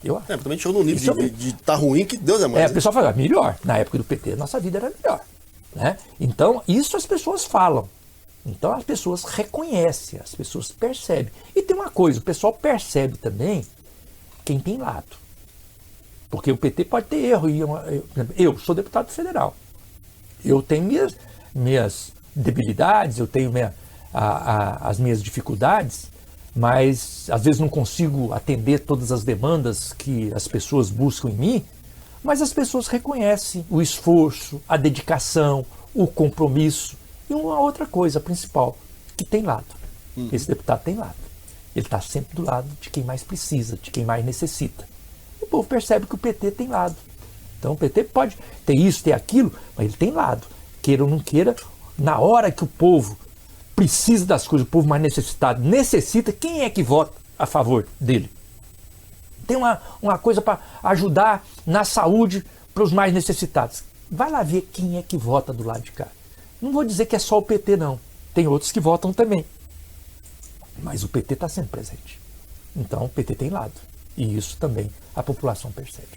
Eu acho. Também chegou num nível de tá ruim que Deus é mais. A pessoa fala, melhor. Na época do PT, nossa vida era melhor. Né? Então, isso as pessoas falam. Então, as pessoas reconhecem, as pessoas percebem. E tem uma coisa, o pessoal percebe também quem tem lado. Porque o PT pode ter erro. Eu sou deputado federal. Eu tenho minhas debilidades, eu tenho as minhas dificuldades, mas às vezes não consigo atender todas as demandas que as pessoas buscam em mim, mas as pessoas reconhecem o esforço, a dedicação, o compromisso. E uma outra coisa principal, que tem lado. Esse deputado tem lado. Ele está sempre do lado de quem mais precisa, de quem mais necessita. E o povo percebe que o PT tem lado. Então o PT pode ter isso, ter aquilo, mas ele tem lado. Queira ou não queira, na hora que o povo precisa das coisas, o povo mais necessitado necessita, quem é que vota a favor dele? Tem uma coisa para ajudar na saúde para os mais necessitados. Vai lá ver quem é que vota do lado de cá. Não vou dizer que é só o PT, não. Tem outros que votam também. Mas o PT está sempre presente. Então o PT tem lado. E isso também a população percebe.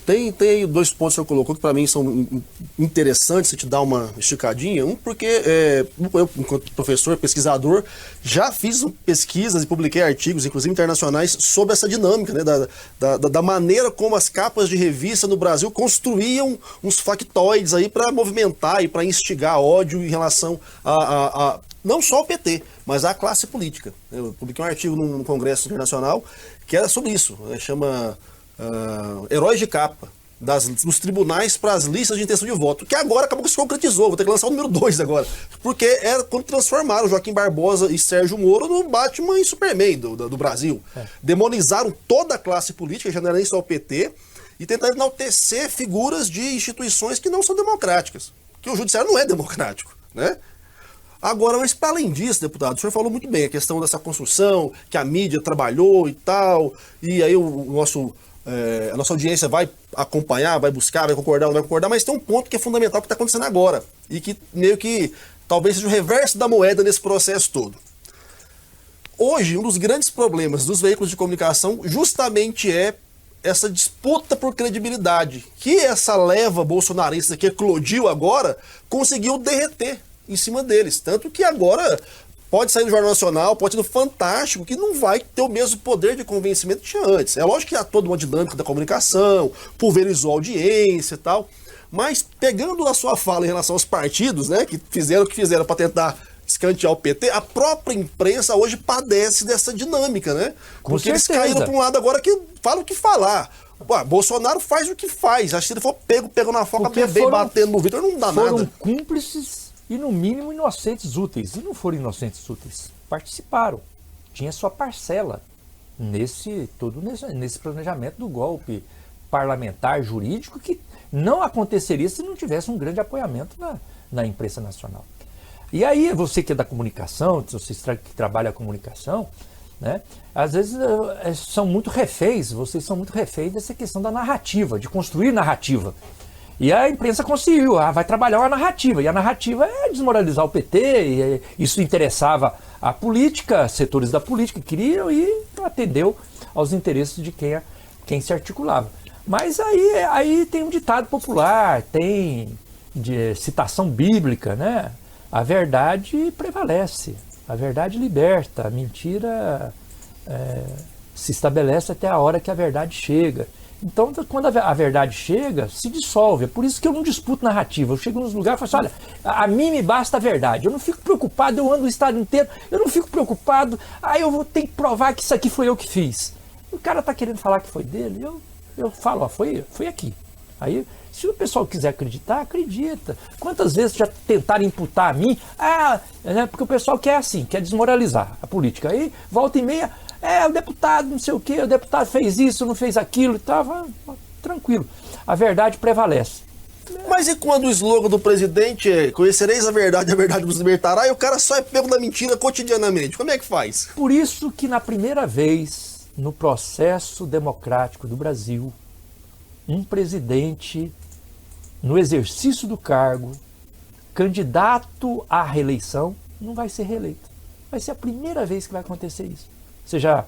Tem dois pontos que eu colocou que para mim são interessantes, se te dar uma esticadinha. Um, porque eu, enquanto professor, pesquisador, já fiz pesquisas e publiquei artigos, inclusive internacionais, sobre essa dinâmica, né, da maneira como as capas de revista no Brasil construíam uns factoides aí para movimentar e para instigar ódio em relação a não só ao PT, mas à classe política. Eu publiquei um artigo num congresso internacional que era sobre isso, chama Heróis de Capa, dos tribunais para as listas de intenção de voto, que agora acabou que se concretizou, vou ter que lançar o número 2 agora, porque era quando transformaram Joaquim Barbosa e Sérgio Moro no Batman e Superman do Brasil. Demonizaram toda a classe política, já não era nem só o PT, e tentaram enaltecer figuras de instituições que não são democráticas, que o judiciário não é democrático, né? Agora, mas para além disso, deputado, o senhor falou muito bem a questão dessa construção, que a mídia trabalhou e tal, e aí a nossa audiência vai acompanhar, vai buscar, vai concordar ou não vai concordar, mas tem um ponto que é fundamental que está acontecendo agora, e que meio que talvez seja o reverso da moeda nesse processo todo. Hoje, um dos grandes problemas dos veículos de comunicação justamente é essa disputa por credibilidade, que essa leva bolsonarista que eclodiu agora conseguiu derreter em cima deles. Tanto que agora pode sair no Jornal Nacional, pode ir no Fantástico, que não vai ter o mesmo poder de convencimento que tinha antes. É lógico que há toda uma dinâmica da comunicação, pulverizou a audiência e tal, mas pegando a sua fala em relação aos partidos, né, que fizeram o que fizeram para tentar escantear o PT, a própria imprensa hoje padece dessa dinâmica, né? Porque eles caíram para um lado agora que falam o que falar. Bolsonaro faz o que faz. Acho que se ele for pego na foca, bem batendo no Vitor, não dá nada. Foram cúmplices e, no mínimo, inocentes úteis. E não foram inocentes úteis. Participaram. Tinha sua parcela nesse planejamento do golpe parlamentar, jurídico, que não aconteceria se não tivesse um grande apoiamento na imprensa nacional. E aí, você que é da comunicação, você que trabalha a comunicação, né, às vezes são muito reféns, vocês são muito reféns dessa questão da narrativa, de construir narrativa. E a imprensa conseguiu, vai trabalhar uma narrativa, e a narrativa é desmoralizar o PT, e isso interessava a política, setores da política queriam, e atendeu aos interesses de quem se articulava. Mas aí tem um ditado popular, tem de citação bíblica, né? A verdade prevalece, a verdade liberta, a mentira se estabelece até a hora que a verdade chega. Então, quando a verdade chega, se dissolve. É por isso que eu não disputo narrativa. Eu chego nos lugares e falo assim, olha, a mim me basta a verdade. Eu não fico preocupado, eu ando o estado inteiro, eu não fico preocupado, eu vou ter que provar que isso aqui foi eu que fiz. O cara está querendo falar que foi dele, eu falo, foi aqui. Aí, se o pessoal quiser acreditar, acredita. Quantas vezes já tentaram imputar a mim? Porque o pessoal quer assim, quer desmoralizar a política. Aí, volta e meia, o deputado não sei o quê, o deputado fez isso, não fez aquilo, estava tranquilo. A verdade prevalece. Mas e quando o slogan do presidente é conhecereis a verdade vos libertará, e o cara só é pego da mentira cotidianamente? Como é que faz? Por isso que na primeira vez no processo democrático do Brasil, um presidente, no exercício do cargo, candidato à reeleição, não vai ser reeleito. Vai ser a primeira vez que vai acontecer isso. Você já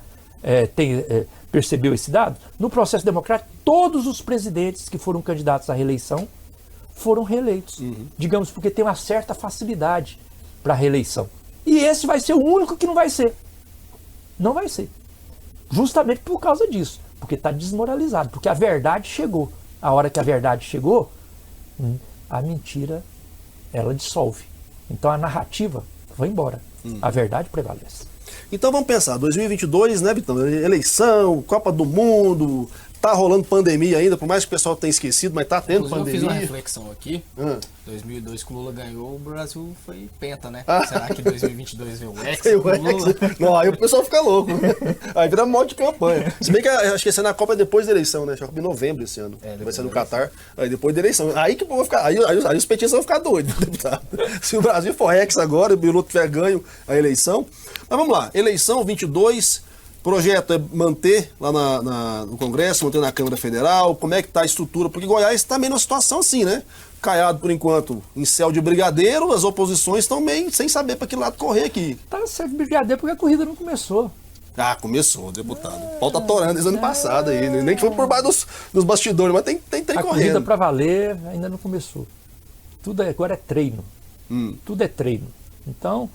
percebeu esse dado? No processo democrático, todos os presidentes que foram candidatos à reeleição foram reeleitos. Digamos, porque tem uma certa facilidade para a reeleição. E esse vai ser o único que não vai ser. Não vai ser. Justamente por causa disso. Porque está desmoralizado. Porque a verdade chegou. A hora que a verdade chegou, a mentira, ela dissolve. Então a narrativa vai embora. A verdade prevalece. Então vamos pensar, 2022, né, Vitão? Eleição, Copa do Mundo, tá rolando pandemia ainda, por mais que o pessoal tenha esquecido, mas tá tendo Inclusive, pandemia. eu fiz uma reflexão aqui. 2002 que o Lula ganhou, o Brasil foi penta, né? Será que 2022 veio o Hexa com o Lula? Não, aí o pessoal fica louco. Aí vira modo de campanha. Se bem que acho que esse ano a Copa é depois da eleição, né? Acho que é em novembro esse ano. Vai ser no Catar. Aí depois da eleição. Aí que o povo vai ficar. Aí os petistas vão ficar doidos, deputado. Se o Brasil for Hexa agora, o Biloto tiver ganho a eleição. Mas vamos lá, eleição 22. Projeto é manter lá no Congresso, manter na Câmara Federal, como é que está a estrutura? Porque Goiás está meio numa situação assim, né? Caiado, por enquanto, em céu de brigadeiro, as oposições estão meio sem saber para que lado correr aqui. Tá certo de brigadeiro porque a corrida não começou. Começou, deputado. O pau tá torando desde o ano passado aí, nem que foi por baixo dos bastidores, mas tem a correndo. Corrida para valer ainda não começou. Tudo agora é treino. Tudo é treino. Então...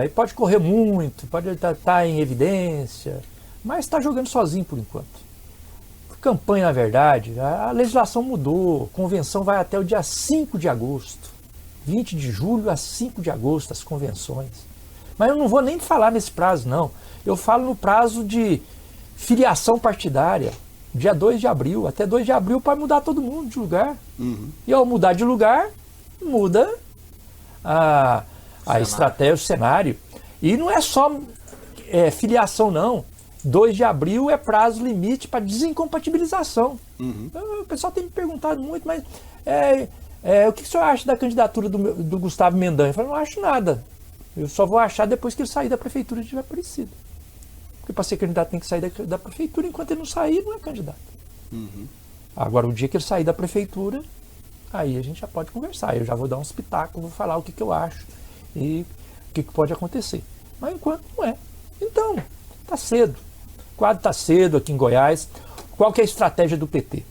aí pode correr muito, pode estar em evidência, mas está jogando sozinho por enquanto. Campanha, na verdade, a legislação mudou, a convenção vai até o dia 5 de agosto, 20 de julho a 5 de agosto, as convenções. Mas eu não vou nem falar nesse prazo, não. Eu falo no prazo de filiação partidária, dia 2 de abril. Até 2 de abril pode mudar todo mundo de lugar. E ao mudar de lugar, muda a estratégia, o cenário. E não é só filiação, não. 2 de abril é prazo limite para desincompatibilização. O pessoal tem me perguntado muito, mas o que o senhor acha da candidatura do Gustavo Mendanha? Eu falo, não acho nada. Eu só vou achar depois que ele sair da prefeitura e tiver aparecido. Porque para ser candidato tem que sair da prefeitura, enquanto ele não sair, não é candidato. Agora, o dia que ele sair da prefeitura, aí a gente já pode conversar. Eu já vou dar uns pitacos, vou falar o que eu acho e o que pode acontecer. Mas enquanto não é. Então, está cedo. O quadro está cedo aqui em Goiás. Qual que é a estratégia do PT?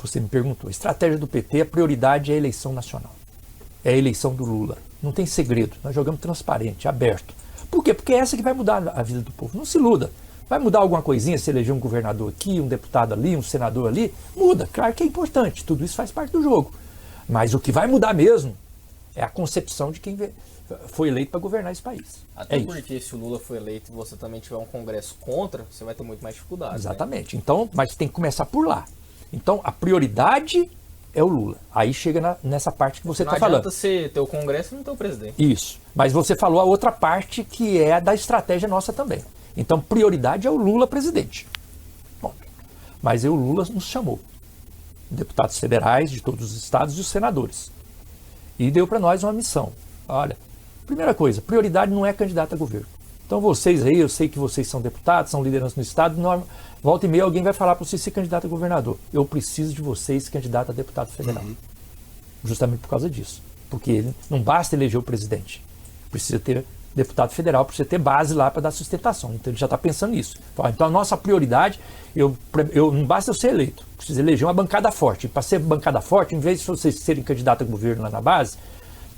Você me perguntou. A estratégia do PT, a prioridade é a eleição nacional. É a eleição do Lula. Não tem segredo. Nós jogamos transparente, aberto. Por quê? Porque é essa que vai mudar a vida do povo. Não se iluda. Vai mudar alguma coisinha, se eleger um governador aqui, um deputado ali, um senador ali? Muda. Claro que é importante. Tudo isso faz parte do jogo. Mas o que vai mudar mesmo é a concepção de quem foi eleito para governar esse país. Até porque se o Lula for eleito e você também tiver um Congresso contra, você vai ter muito mais dificuldade. Exatamente. Né? Então, mas tem que começar por lá. Então, a prioridade é o Lula. Aí chega nessa parte que você está falando. Não adianta você ter o Congresso e não ter o presidente. Isso. Mas você falou a outra parte que é da estratégia nossa também. Então, prioridade é o Lula presidente. Bom, mas o Lula nos chamou. Deputados federais de todos os estados e os senadores. E deu para nós uma missão. Olha, primeira coisa, prioridade não é candidato a governo. Então vocês aí, eu sei que vocês são deputados, são lideranças no estado, volta e meia alguém vai falar para você ser candidato a governador. Eu preciso de vocês candidato a deputado federal. Justamente por causa disso. Porque não basta eleger o presidente. Precisa ter deputado federal, precisa ter base lá para dar sustentação. Então ele já está pensando nisso. Então a nossa prioridade, não basta eu ser eleito, preciso eleger uma bancada forte. Para ser bancada forte, em vez de vocês serem candidato a governo lá na base,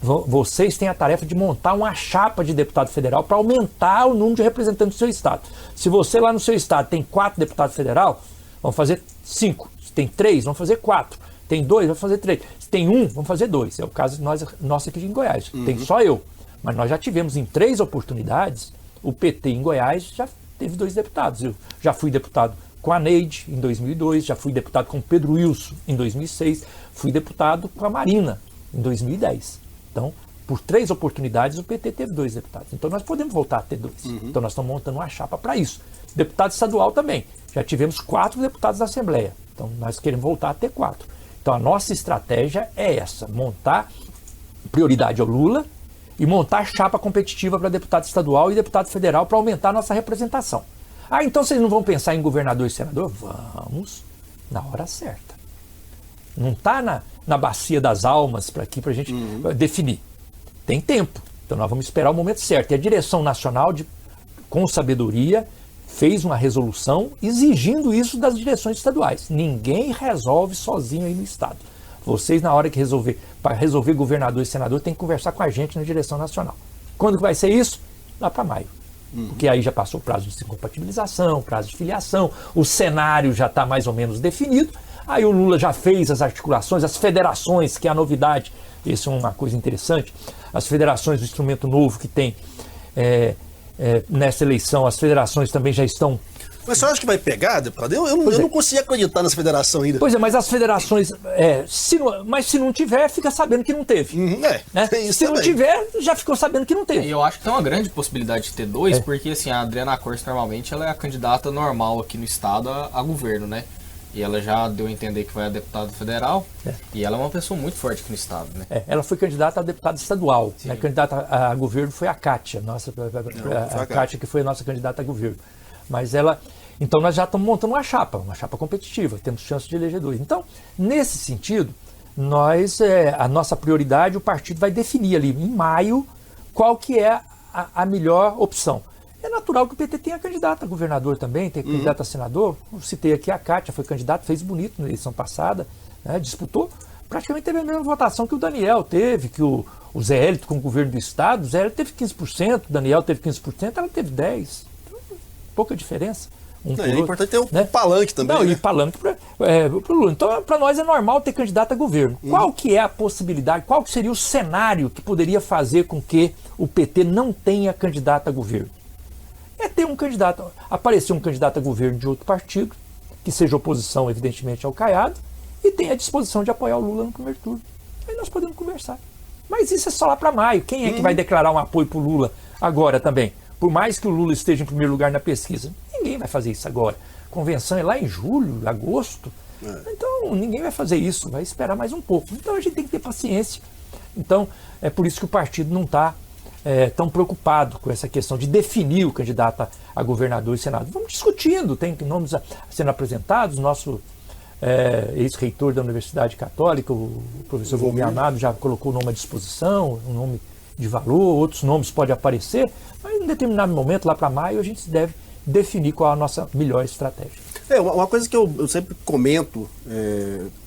vocês têm a tarefa de montar uma chapa de deputado federal para aumentar o número de representantes do seu estado. Se você lá no seu estado tem 4 deputados federal, vamos fazer 5. Se tem 3, vamos fazer 4. Tem 2, vamos fazer 3. Se tem 1, vamos fazer 2. É o caso nosso aqui em Goiás. Tem só eu. Mas nós já tivemos em 3 oportunidades, o PT em Goiás já teve 2 deputados. Eu já fui deputado com a Neide em 2002, já fui deputado com o Pedro Wilson em 2006, fui deputado com a Marina em 2010. Então, por 3 oportunidades, o PT teve 2 deputados. Então, nós podemos voltar a ter 2. Então, nós estamos montando uma chapa para isso. Deputado estadual também. Já tivemos 4 deputados da Assembleia. Então, nós queremos voltar a ter 4. Então, a nossa estratégia é essa, montar prioridade ao Lula e montar chapa competitiva para deputado estadual e deputado federal para aumentar a nossa representação. Ah, então vocês não vão pensar em governador e senador? Vamos, na hora certa. Não está na bacia das almas para aqui para a gente definir. Tem tempo. Então nós vamos esperar o momento certo. E a direção nacional, com sabedoria, fez uma resolução exigindo isso das direções estaduais. Ninguém resolve sozinho aí no estado. Vocês, na hora que para resolver governador e senador, tem que conversar com a gente na direção nacional. Quando que vai ser isso? Lá para maio. Porque aí já passou o prazo de incompatibilização, prazo de filiação, o cenário já está mais ou menos definido. Aí o Lula já fez as articulações, as federações, que é a novidade. Isso é uma coisa interessante. As federações, o instrumento novo que tem nessa eleição, as federações também já estão... Mas você acha que vai pegar, deputado? Eu não consigo acreditar nessa federação ainda. Pois é, mas as federações... mas se não tiver, fica sabendo que não teve. Né? Tem isso se também. não tiver, já ficou sabendo que não teve. E eu acho que tem uma grande possibilidade de ter 2, porque assim, a Adriana Corse normalmente ela é a candidata normal aqui no estado a governo, né? E ela já deu a entender que vai a deputada federal. E ela é uma pessoa muito forte aqui no estado, né? Ela foi candidata a deputada estadual. Né? Candidata a governo foi a Kátia. A Kátia que foi a nossa candidata a governo. Mas ela... Então nós já estamos montando uma chapa competitiva. Temos chance de eleger 2. Então, nesse sentido, a nossa prioridade, o partido vai definir ali em maio qual que é a melhor opção. É natural que o PT tenha candidata a governador também, tenha candidata a senador. Eu citei aqui a Kátia, foi candidata, fez bonito na eleição passada, né, disputou. Praticamente teve a mesma votação que o Daniel teve, que o Zé Hélito com o governo do estado. O Zé Hélito teve 15%, o Daniel teve 15%, ela teve 10%. Então, pouca diferença. É importante ter um palanque também. Não, né? e palanque para o Lula. Então, para nós é normal ter candidato a governo. Qual que é a possibilidade, qual que seria o cenário que poderia fazer com que o PT não tenha candidato a governo? É ter aparecer um candidato a governo de outro partido, que seja oposição, evidentemente, ao Caiado, e tenha a disposição de apoiar o Lula no primeiro turno. Aí nós podemos conversar. Mas isso é só lá para maio. Quem é que vai declarar um apoio para o Lula agora também? Por mais que o Lula esteja em primeiro lugar na pesquisa. Ninguém vai fazer isso agora. Convenção é lá em julho, agosto. Então, ninguém vai fazer isso. Vai esperar mais um pouco. Então, a gente tem que ter paciência. Então, é por isso que o partido não está tão preocupado com essa questão de definir o candidato a governador e senador. Vamos discutindo. Tem nomes sendo apresentados. Nosso ex-reitor da Universidade Católica, o professor Volmir Amado, já colocou o nome à disposição, um nome de valor, outros nomes podem aparecer, mas em determinado momento, lá para maio, a gente deve definir qual é a nossa melhor estratégia. Uma coisa que eu sempre comento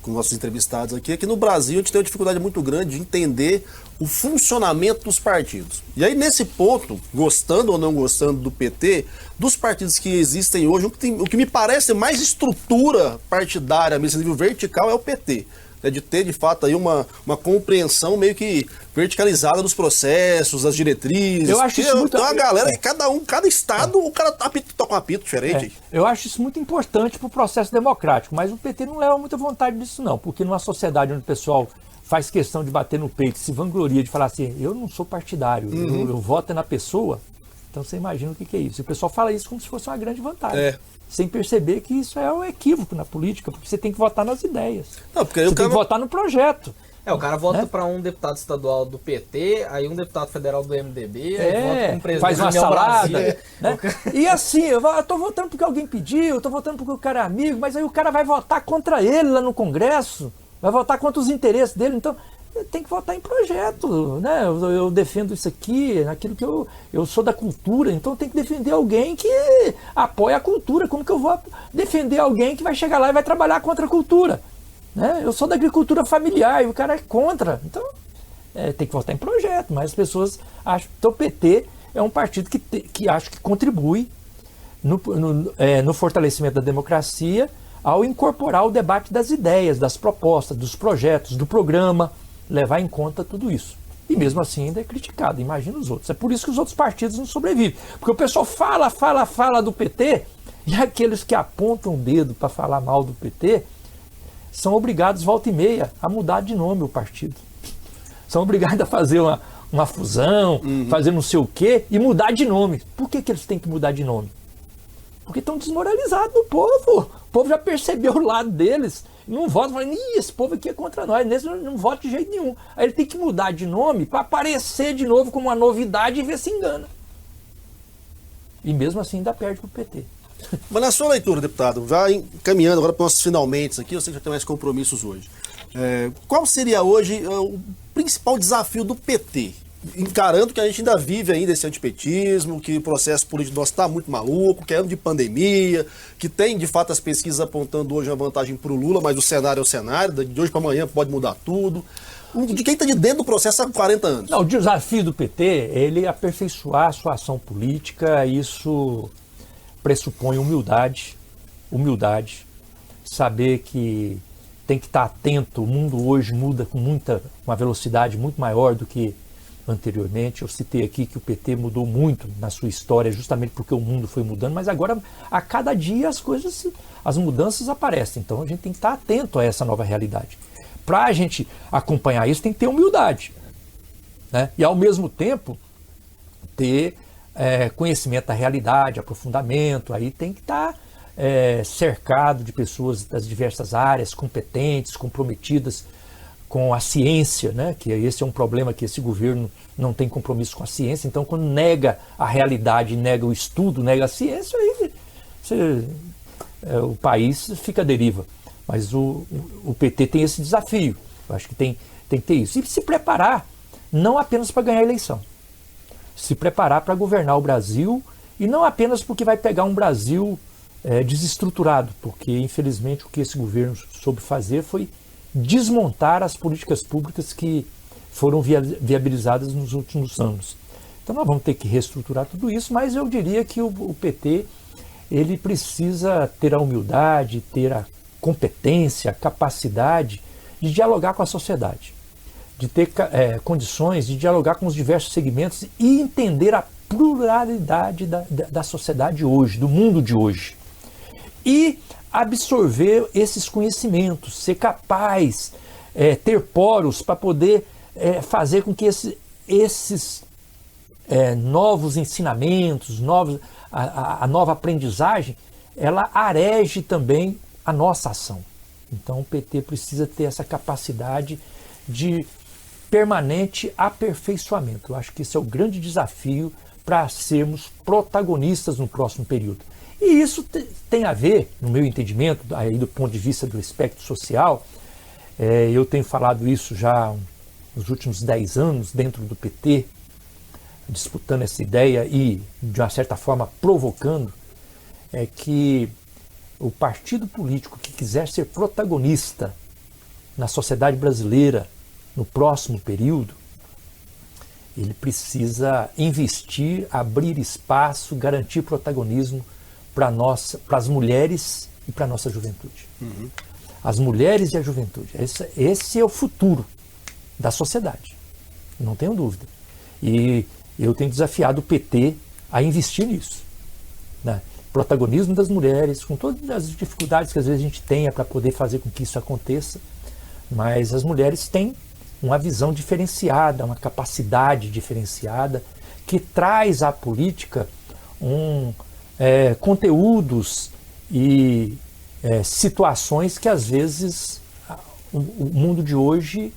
com nossos entrevistados aqui é que no Brasil a gente tem uma dificuldade muito grande de entender o funcionamento dos partidos. E aí, nesse ponto, gostando ou não gostando do PT, dos partidos que existem hoje, o que me parece mais estrutura partidária, mesmo nível vertical, é o PT. De ter, de fato, aí uma compreensão meio que verticalizada dos processos, das diretrizes. Eu acho isso muito... Tem uma galera que cada estado, o cara toca um apito diferente. Eu acho isso muito importante para o processo democrático, mas o PT não leva muita vontade disso não, porque numa sociedade onde o pessoal faz questão de bater no peito, se vangloria de falar assim, eu não sou partidário, eu voto na pessoa, então você imagina o que é isso. E o pessoal fala isso como se fosse uma grande vantagem. Sem perceber que isso é um equívoco na política, porque você tem que votar nas ideias. Não, porque você tem que votar no projeto. O cara vota para um deputado estadual do PT, aí um deputado federal do MDB, aí vota com um presidente faz uma salada. Né? E assim, eu tô votando porque alguém pediu, eu tô votando porque o cara é amigo, mas aí o cara vai votar contra ele lá no Congresso, vai votar contra os interesses dele, então tem que votar em projeto, né? Eu defendo isso aqui, naquilo que eu sou da cultura, então tem que defender alguém que apoia a cultura. Como que eu vou defender alguém que vai chegar lá e vai trabalhar contra a cultura? Né? Eu sou da agricultura familiar e o cara é contra. Então, tem que votar em projeto, mas as pessoas acham. Então, o PT é um partido que acho que contribui no fortalecimento da democracia, ao incorporar o debate das ideias, das propostas, dos projetos, do programa, levar em conta tudo isso. E mesmo assim ainda é criticado, imagina os outros. É por isso que os outros partidos não sobrevivem. Porque o pessoal fala do PT, e aqueles que apontam o dedo para falar mal do PT são obrigados, volta e meia, a mudar de nome o partido. São obrigados a fazer uma fusão, fazer não sei o quê, e mudar de nome. Por que eles têm que mudar de nome? Porque estão desmoralizados do povo. O povo já percebeu o lado deles. Não vota, falando, esse povo aqui é contra nós, nesse não vota de jeito nenhum. Aí ele tem que mudar de nome para aparecer de novo como uma novidade e ver se engana. E mesmo assim ainda perde para o PT. Mas na sua leitura, deputado, já encaminhando agora para os nossos finalmente aqui, eu sei que já tem mais compromissos hoje. Qual seria hoje o principal desafio do PT? Encarando que a gente ainda vive ainda esse antipetismo, que o processo político nosso está muito maluco, que é ano de pandemia, que tem de fato as pesquisas apontando hoje a vantagem para o Lula, mas o cenário é o cenário, de hoje para amanhã pode mudar tudo. De quem está de dentro do processo há 40 anos? Não, o desafio do PT é ele aperfeiçoar a sua ação política, isso pressupõe humildade, saber que tem que estar atento, o mundo hoje muda com uma velocidade muito maior do que anteriormente. Eu citei aqui que o PT mudou muito na sua história, justamente porque o mundo foi mudando, mas agora a cada dia as mudanças aparecem, então a gente tem que estar atento a essa nova realidade. Para a gente acompanhar isso tem que ter humildade, né? E ao mesmo tempo ter conhecimento da realidade, aprofundamento, aí tem que estar cercado de pessoas das diversas áreas, competentes, comprometidas com a ciência, né? Que esse é um problema, que esse governo não tem compromisso com a ciência. Então, quando nega a realidade, nega o estudo, nega a ciência, aí o país fica à deriva. Mas o PT tem esse desafio. Eu acho que tem que ter isso. E se preparar, não apenas para ganhar a eleição. Se preparar para governar o Brasil, e não apenas porque vai pegar um Brasil desestruturado, porque, infelizmente, o que esse governo soube fazer foi desmontar as políticas públicas que foram viabilizadas nos últimos anos. Então nós vamos ter que reestruturar tudo isso, mas eu diria que o PT ele precisa ter a humildade, ter a competência, a capacidade de dialogar com a sociedade, de ter condições de dialogar com os diversos segmentos e entender a pluralidade da sociedade hoje, do mundo de hoje. E absorver esses conhecimentos, ser capaz, ter poros para poder fazer com que esses novos ensinamentos, a nova aprendizagem, ela areje também a nossa ação. Então o PT precisa ter essa capacidade de permanente aperfeiçoamento. Eu acho que esse é o grande desafio para sermos protagonistas no próximo período. E isso tem a ver, no meu entendimento, aí do ponto de vista do espectro social, eu tenho falado isso já nos últimos 10 anos dentro do PT, disputando essa ideia e, de uma certa forma, provocando, é que o partido político que quiser ser protagonista na sociedade brasileira no próximo período, ele precisa investir, abrir espaço, garantir protagonismo para as mulheres e para a nossa juventude. Uhum. As mulheres e a juventude. Esse é o futuro da sociedade, não tenho dúvida. E eu tenho desafiado o PT a investir nisso, né? Protagonismo das mulheres, com todas as dificuldades que às vezes a gente tenha para poder fazer com que isso aconteça, mas as mulheres têm uma visão diferenciada, uma capacidade diferenciada, que traz à política conteúdos e situações que às vezes o mundo de hoje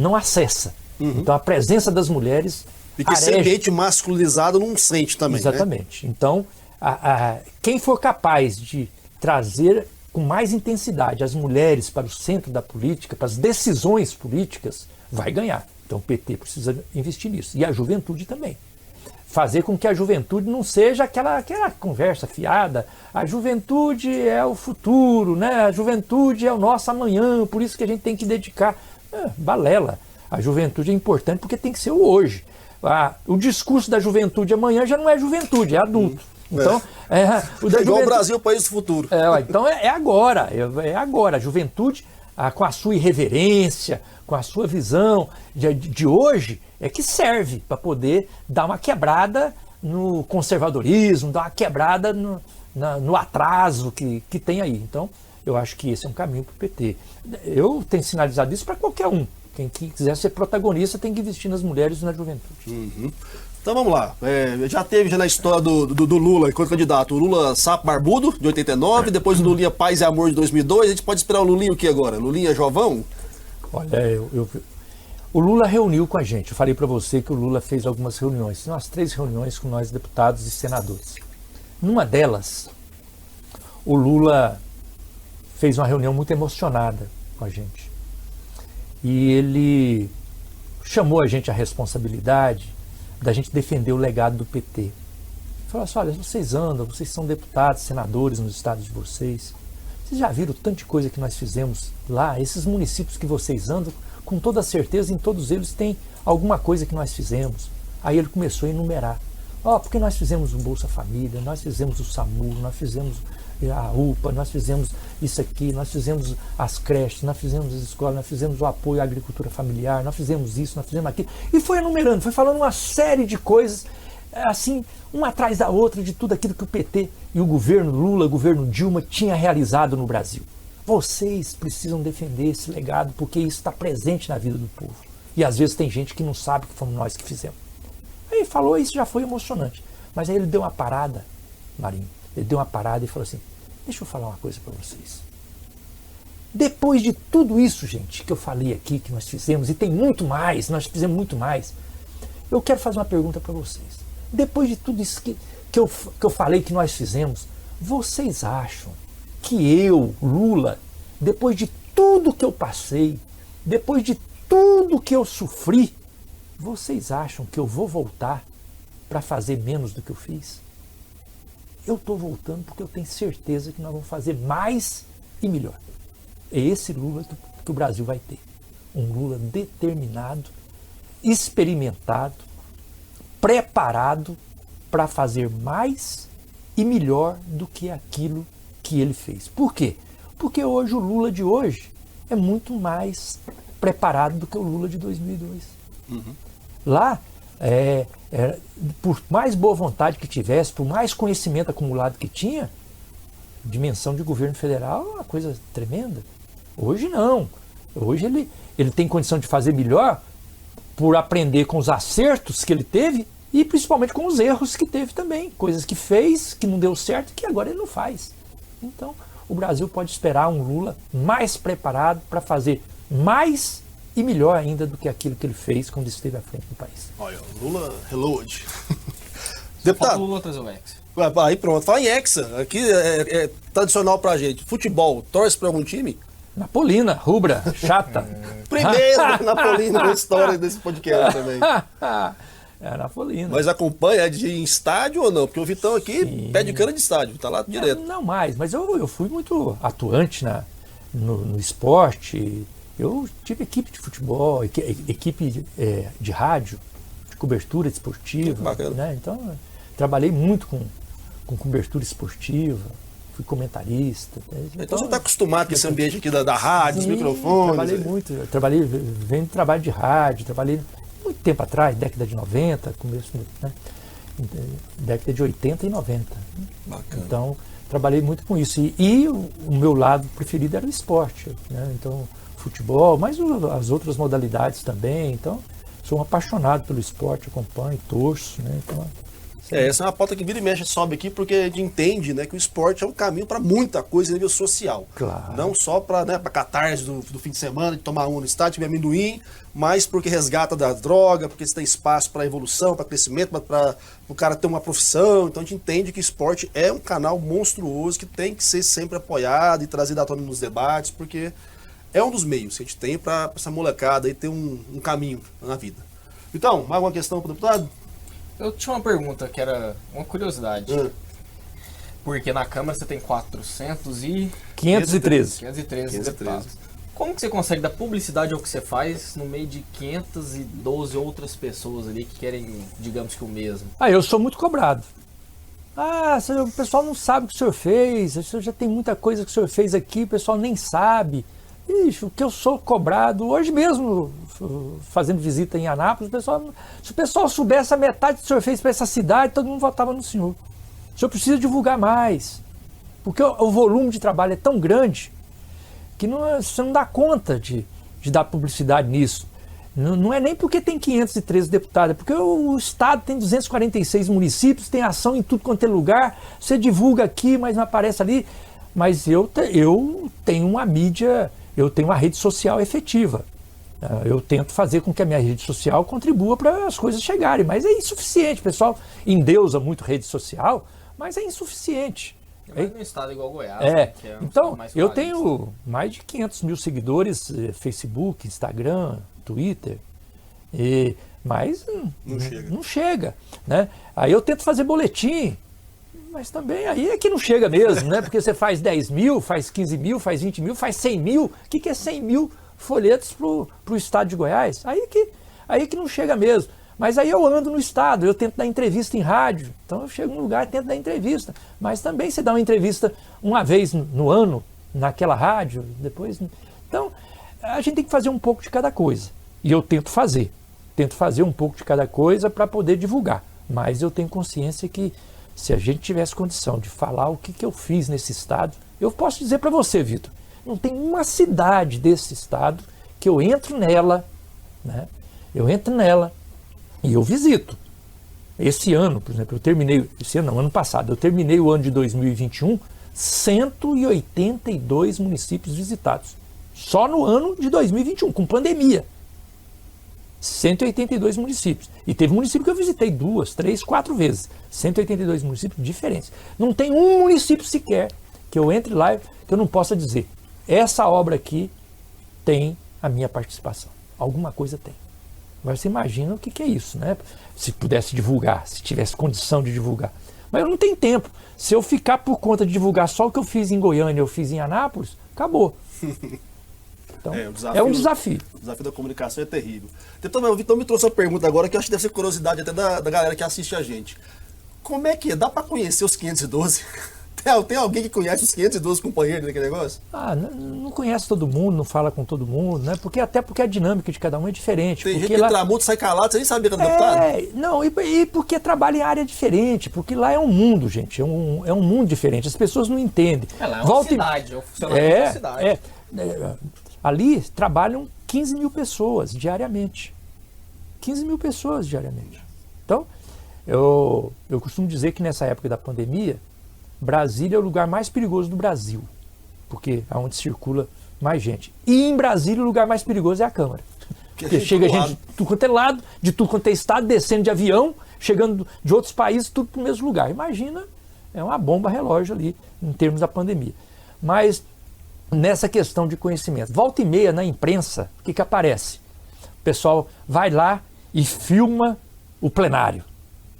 não acessa. Uhum. Então a presença das mulheres... E que esse ambiente masculinizado não sente também. Exatamente. Né? Então quem for capaz de trazer com mais intensidade as mulheres para o centro da política, para as decisões políticas, vai ganhar. Então o PT precisa investir nisso. E a juventude também. Fazer com que a juventude não seja aquela conversa fiada. A juventude é o futuro, né? A juventude é o nosso amanhã, por isso que a gente tem que dedicar. Balela. A juventude é importante porque tem que ser o hoje. O discurso da juventude amanhã já não é juventude, é adulto. Então, o da igual o Brasil, o país do futuro. Então é agora, é agora. A juventude, com a sua irreverência, com a sua visão de hoje, é que serve para poder dar uma quebrada no conservadorismo, dar uma quebrada no atraso que tem aí. Então, eu acho que esse é um caminho para o PT. Eu tenho sinalizado isso para qualquer um. Quem quiser ser protagonista tem que investir nas mulheres e na juventude. Uhum. Então vamos lá. Já teve na história do Lula enquanto candidato, o Lula Sapo Barbudo, de 89, depois o Lulinha Paz e Amor, de 2002. A gente pode esperar o Lulinha o que agora? Lulinha Jovão? Olha, o Lula reuniu com a gente. Eu falei para você que o Lula fez algumas reuniões. Umas 3 reuniões com nós, deputados e senadores. Numa delas, o Lula fez uma reunião muito emocionada com a gente. E ele chamou a gente à responsabilidade da gente defender o legado do PT. Ele falou assim, olha, vocês andam, vocês são deputados, senadores nos estados de vocês. Vocês já viram tanta coisa que nós fizemos lá? Esses municípios que vocês andam, com toda certeza, em todos eles tem alguma coisa que nós fizemos. Aí ele começou a enumerar. Porque nós fizemos o Bolsa Família, nós fizemos o SAMU, nós fizemos a UPA, nós fizemos isso aqui, nós fizemos as creches, nós fizemos as escolas, nós fizemos o apoio à agricultura familiar, nós fizemos isso, nós fizemos aquilo. E foi enumerando, foi falando uma série de coisas, assim, uma atrás da outra, de tudo aquilo que o PT e o governo Lula, o governo Dilma tinha realizado no Brasil. Vocês precisam defender esse legado, porque isso está presente na vida do povo. E às vezes tem gente que não sabe que fomos nós que fizemos. Aí ele falou, isso já foi emocionante. Mas aí ele deu uma parada, Marinho. Ele deu uma parada e falou assim, deixa eu falar uma coisa para vocês. Depois de tudo isso, gente, que eu falei aqui, que nós fizemos, e tem muito mais, nós fizemos muito mais, eu quero fazer uma pergunta para vocês. Depois de tudo isso que eu falei que nós fizemos, vocês acham que eu, Lula, depois de tudo que eu passei, depois de tudo que eu sofri, vocês acham que eu vou voltar para fazer menos do que eu fiz? Eu estou voltando porque eu tenho certeza que nós vamos fazer mais e melhor. É esse Lula que o Brasil vai ter. Um Lula determinado, experimentado, preparado para fazer mais e melhor do que aquilo que ele fez. Por quê? Porque hoje o Lula de hoje é muito mais preparado do que o Lula de 2002. Uhum. Lá, por mais boa vontade que tivesse, por mais conhecimento acumulado que tinha, dimensão de governo federal é uma coisa tremenda. Hoje não. Hoje ele tem condição de fazer melhor por aprender com os acertos que ele teve e principalmente com os erros que teve também. Coisas que fez, que não deu certo, que agora ele não faz. Então, o Brasil pode esperar um Lula mais preparado para fazer mais e melhor ainda do que aquilo que ele fez quando esteve à frente do país. Olha, Lula reload. Deputado. Lula trazer o Hexa. Aí pronto, fala em Hexa. Aqui é tradicional pra gente. Futebol, torce pra algum time? Napolina, rubra, chata. Primeiro Napolina na história desse podcast também. É Napolina. Mas acompanha em estádio ou não? Porque o Vitão aqui pé de cana de estádio, tá lá direto. Não mais, mas eu fui muito atuante no esporte. Eu tive equipe de futebol, equipe de rádio, de cobertura esportiva. Bacana. Né? Então, trabalhei muito com cobertura esportiva, fui comentarista. Então você está acostumado com esse ambiente aqui da rádio, sim, dos microfones? Trabalhei muito. Venho de trabalho de rádio, trabalhei muito tempo atrás, década de 90, começo, né? Década de 80 e 90. Bacana. Então, trabalhei muito com isso. E o meu lado preferido era o esporte. Né? Então, futebol, mas as outras modalidades também. Então, sou um apaixonado pelo esporte, acompanho, torço. Né? Então, essa é uma pauta que vira e mexe, sobe aqui, porque a gente entende, né, que o esporte é um caminho para muita coisa a nível social. Claro. Não só para, né, catarse do fim de semana, de tomar um no estádio, de amendoim, mas porque resgata da droga, porque você tem espaço para evolução, para crescimento, para o cara ter uma profissão. Então a gente entende que o esporte é um canal monstruoso que tem que ser sempre apoiado e trazido à tona nos debates, porque é um dos meios que a gente tem para essa molecada aí ter um caminho na vida. Então, mais alguma questão para o deputado? Eu tinha uma pergunta que era uma curiosidade. Porque na Câmara você tem 513 deputados. Como que você consegue dar publicidade ao que você faz no meio de 512 outras pessoas ali que querem, digamos que o mesmo? Eu sou muito cobrado. Ah, o pessoal não sabe o que o senhor fez, o senhor já tem muita coisa que o senhor fez aqui, o pessoal nem sabe. Ixi, o que eu sou cobrado, hoje mesmo, fazendo visita em Anápolis, se o pessoal soubesse a metade que o senhor fez para essa cidade, todo mundo votava no senhor. O senhor precisa divulgar mais, porque o volume de trabalho é tão grande que você não dá conta de dar publicidade nisso. Não é nem porque tem 513 deputados, é porque o Estado tem 246 municípios, tem ação em tudo quanto é lugar, você divulga aqui, mas não aparece ali. Mas eu tenho uma mídia, eu tenho uma rede social efetiva. Eu tento fazer com que a minha rede social contribua para as coisas chegarem, mas é insuficiente. O pessoal endeusa muito rede social, mas é insuficiente. Mas no estado igual Goiás, que é um então, mais eu quadros. tenho mais de 500 mil seguidores, Facebook, Instagram, Twitter, mas não chega, né? Aí eu tento fazer boletim, mas também aí é que não chega mesmo, né? Porque você faz 10 mil, faz 15 mil, faz 20 mil, faz 100 mil. O que é 100 mil folhetos para o estado de Goiás? Aí que não chega mesmo. Mas aí eu ando no estado, eu tento dar entrevista em rádio, então eu chego num lugar e tento dar entrevista. Mas também você dá uma entrevista uma vez no ano, naquela rádio, depois... Então, a gente tem que fazer um pouco de cada coisa. E eu tento fazer um pouco de cada coisa para poder divulgar. Mas eu tenho consciência que se a gente tivesse condição de falar o que eu fiz nesse estado, eu posso dizer para você, Vitor, não tem uma cidade desse estado que eu entro nela, né? Eu entro nela e eu visito. Esse ano, por exemplo, ano passado, eu terminei o ano de 2021, 182 municípios visitados. Só no ano de 2021, com pandemia. 182 municípios. E teve município que eu visitei 2, 3, 4 vezes. 182 municípios diferentes. Não tem um município sequer que eu entre lá que eu não possa dizer: essa obra aqui tem a minha participação. Alguma coisa tem. Agora você imagina o que é isso, né? Se pudesse divulgar, se tivesse condição de divulgar. Mas eu não tenho tempo. Se eu ficar por conta de divulgar só o que eu fiz em Goiânia, eu fiz em Anápolis, acabou. Então, é um desafio. O desafio da comunicação é terrível. Então, o Vitor me trouxe uma pergunta agora que eu acho que deve ser curiosidade até da galera que assiste a gente. Como é que é? Dá para conhecer os 512? Tem alguém que conhece os 512 companheiros daquele negócio? Não conhece todo mundo, não fala com todo mundo, né? Até porque a dinâmica de cada um é diferente. Tem porque gente que entra multa, sai calado, você nem sabia que era deputado? Não, e porque trabalha em área diferente, porque lá é um mundo, gente, é um mundo diferente, as pessoas não entendem. Lá é uma cidade, é o funcionamento da cidade. Ali trabalham 15 mil pessoas diariamente. 15 mil pessoas diariamente. Então, eu costumo dizer que nessa época da pandemia, Brasília é o lugar mais perigoso do Brasil, porque é onde circula mais gente. E em Brasília o lugar mais perigoso é a Câmara. Porque chega gente de tudo quanto é lado, de tudo quanto é estado, descendo de avião, chegando de outros países, tudo para o mesmo lugar. Imagina, é uma bomba relógio ali, em termos da pandemia. Mas, nessa questão de conhecimento, volta e meia na imprensa, o que aparece? O pessoal vai lá e filma o plenário.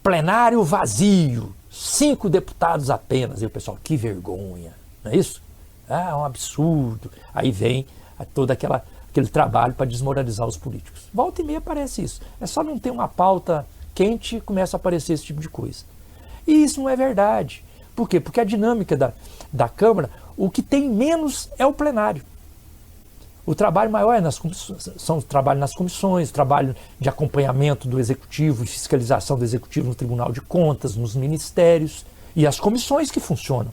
Plenário vazio. 5 deputados apenas. E o pessoal, que vergonha, não é isso? É um absurdo. Aí vem todo aquele trabalho para desmoralizar os políticos. Volta e meia aparece isso. É só não ter uma pauta quente e começa a aparecer esse tipo de coisa. E isso não é verdade. Por quê? Porque a dinâmica da Câmara, o que tem menos é o plenário. O trabalho maior são o trabalho nas comissões, o trabalho de acompanhamento do Executivo e fiscalização do Executivo no Tribunal de Contas, nos ministérios e as comissões que funcionam.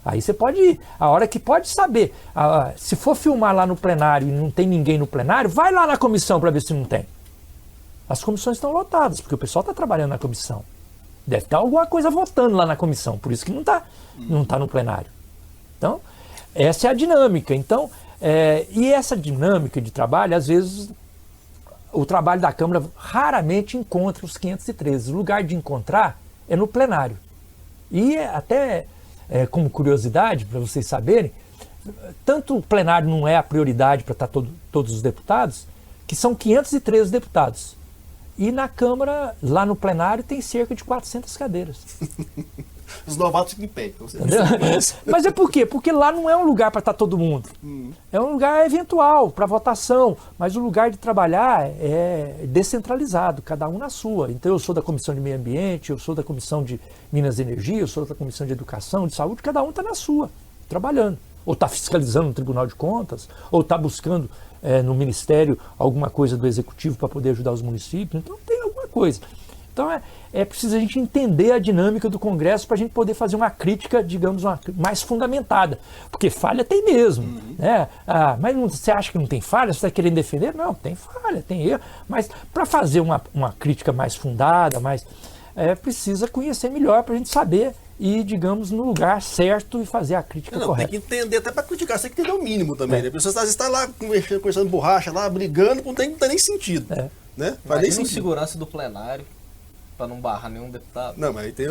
Aí você pode ir, a hora que pode saber, se for filmar lá no plenário e não tem ninguém no plenário, vai lá na comissão para ver se não tem. As comissões estão lotadas, porque o pessoal está trabalhando na comissão. Deve estar alguma coisa votando lá na comissão, por isso que não está no plenário. Então, essa é a dinâmica. Então, e essa dinâmica de trabalho, às vezes, o trabalho da Câmara raramente encontra os 513. O lugar de encontrar é no plenário. E até, como curiosidade, para vocês saberem, tanto o plenário não é a prioridade para estar todos os deputados, que são 513 deputados. E na Câmara, lá no plenário, tem cerca de 400 cadeiras. Os novatos ficam em pé. Então você Mas é por quê? Porque lá não é um lugar para estar todo mundo. É um lugar eventual, para votação. Mas o lugar de trabalhar é descentralizado, cada um na sua. Então eu sou da Comissão de Meio Ambiente, eu sou da Comissão de Minas e Energia, eu sou da Comissão de Educação, de Saúde, cada um está na sua, trabalhando. Ou está fiscalizando no Tribunal de Contas, ou está buscando no Ministério alguma coisa do Executivo para poder ajudar os municípios. Então tem alguma coisa. Então é preciso a gente entender a dinâmica do Congresso para a gente poder fazer uma crítica, digamos, mais fundamentada. Porque falha tem mesmo. Né? Mas você acha que não tem falha? Você está querendo defender? Não, tem falha, tem erro. Mas para fazer uma crítica mais fundada, precisa conhecer melhor para a gente saber ir, digamos, no lugar certo e fazer a crítica correta. Tem que entender, até para criticar, você tem que entender o mínimo também. Né? A pessoa às vezes está lá conversando borracha, lá brigando, não tem nem sentido. Né? Faz nem sentido. Segurança do plenário, para não barrar nenhum deputado. Não, mas aí tem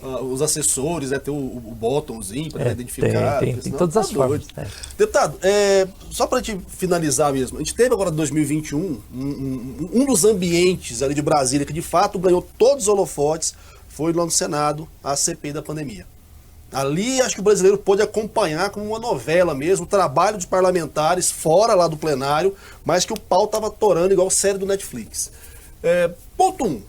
os assessores, tem o botãozinho para identificar. Tem todas as formas. Deputado, só para a gente finalizar mesmo, a gente teve agora em 2021 um dos ambientes ali de Brasília que de fato ganhou todos os holofotes, foi lá no Senado, a CPI da pandemia. Ali acho que o brasileiro pôde acompanhar como uma novela mesmo, o trabalho de parlamentares fora lá do plenário, mas que o pau estava torando igual série do Netflix. Ponto 1.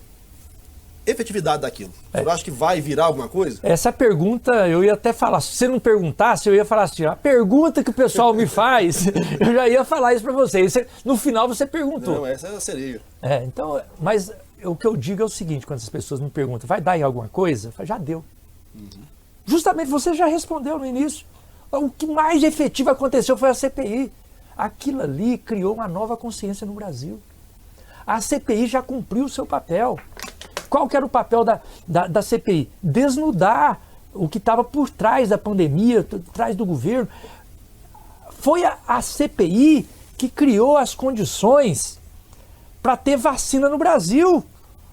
Efetividade daquilo. Você acha que vai virar alguma coisa? Essa pergunta, eu ia até falar, se você não perguntasse, eu ia falar assim, a pergunta que o pessoal me faz, eu já ia falar isso para você. No final você perguntou. Não, essa é a cereja. Então, mas o que eu digo é o seguinte, quando as pessoas me perguntam, vai dar em alguma coisa? Eu falo, já deu. Justamente você já respondeu no início. O que mais efetivo aconteceu foi a CPI. Aquilo ali criou uma nova consciência no Brasil. A CPI já cumpriu o seu papel. Qual que era o papel da CPI? Desnudar o que estava por trás da pandemia, por trás do governo. Foi a CPI que criou as condições para ter vacina no Brasil.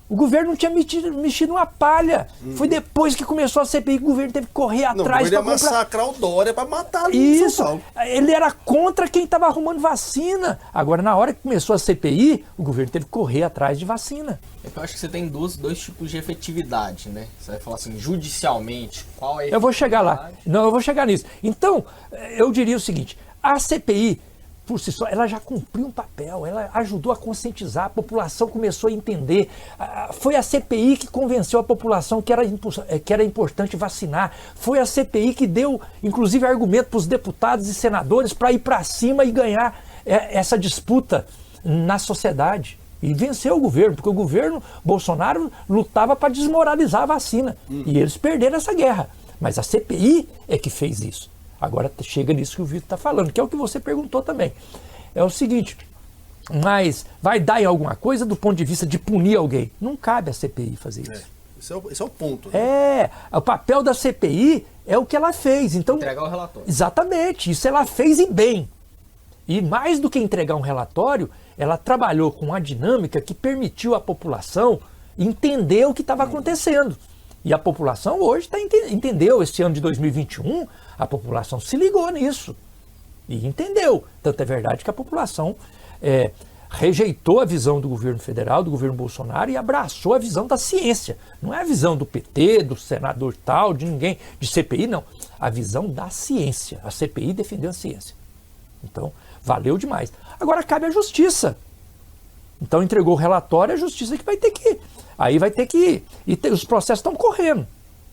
O governo não tinha mexido uma palha. Foi depois que começou a CPI que o governo teve que correr atrás para massacrar o Dória para matar ali em São Paulo. Ele era contra quem estava arrumando vacina. Agora, na hora que começou a CPI, o governo teve que correr atrás de vacina. Eu acho que você tem dois tipos de efetividade, né? Você vai falar assim, judicialmente, qual é a efetividade? Eu vou chegar lá. Não, eu vou chegar nisso. Então, eu diria o seguinte, a CPI, por si só, ela já cumpriu um papel, ela ajudou a conscientizar, a população começou a entender. Foi a CPI que convenceu a população que era importante vacinar. Foi a CPI que deu, inclusive, argumento para os deputados e senadores para ir para cima e ganhar essa disputa na sociedade. E venceu o governo, porque o governo Bolsonaro lutava para desmoralizar a vacina. E eles perderam essa guerra. Mas a CPI é que fez isso. Agora chega nisso que o Vitor está falando, que é o que você perguntou também. É o seguinte, mas vai dar em alguma coisa do ponto de vista de punir alguém? Não cabe a CPI fazer isso. Esse é o ponto. Né? O papel da CPI é o que ela fez. Então, entregar o relatório. Exatamente, isso ela fez e bem. E mais do que entregar um relatório, ela trabalhou com uma dinâmica que permitiu à população entender o que estava acontecendo. E a população hoje entendeu, esse ano de 2021, a população se ligou nisso e entendeu. Tanto é verdade que a população rejeitou a visão do governo federal, do governo Bolsonaro, e abraçou a visão da ciência. Não é a visão do PT, do senador tal, de ninguém, de CPI, não. A visão da ciência. A CPI defendeu a ciência. Então, valeu demais. Agora cabe à justiça. Então entregou o relatório, a justiça que vai ter que... Aí vai ter que... os processos estão correndo.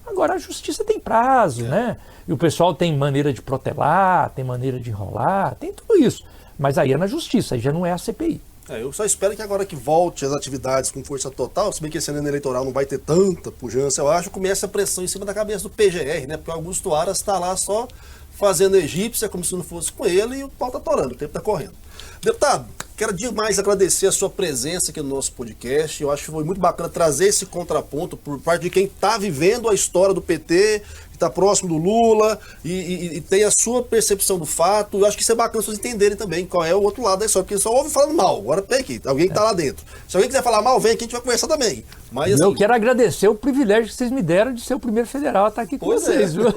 Agora a justiça tem prazo, né? E o pessoal tem maneira de protelar, tem maneira de enrolar, tem tudo isso. Mas aí é na justiça, aí já não é a CPI. Eu só espero que agora que volte as atividades com força total, se bem que esse ano eleitoral não vai ter tanta pujança, eu acho, comece a pressão em cima da cabeça do PGR, né? Porque o Augusto Aras está lá só fazendo egípcia, como se não fosse com ele, e o pau está torando, o tempo está correndo. Deputado, quero demais agradecer a sua presença aqui no nosso podcast. Eu acho que foi muito bacana trazer esse contraponto por parte de quem está vivendo a história do PT, que está próximo do Lula e tem a sua percepção do fato. Eu acho que isso é bacana vocês entenderem também qual é o outro lado da história, porque só ouve falando mal. Agora vem aqui, alguém que está lá dentro. Se alguém quiser falar mal, vem aqui, a gente vai conversar também. Mas, assim, eu quero agradecer o privilégio que vocês me deram de ser o primeiro federal a estar aqui com vocês. Viu?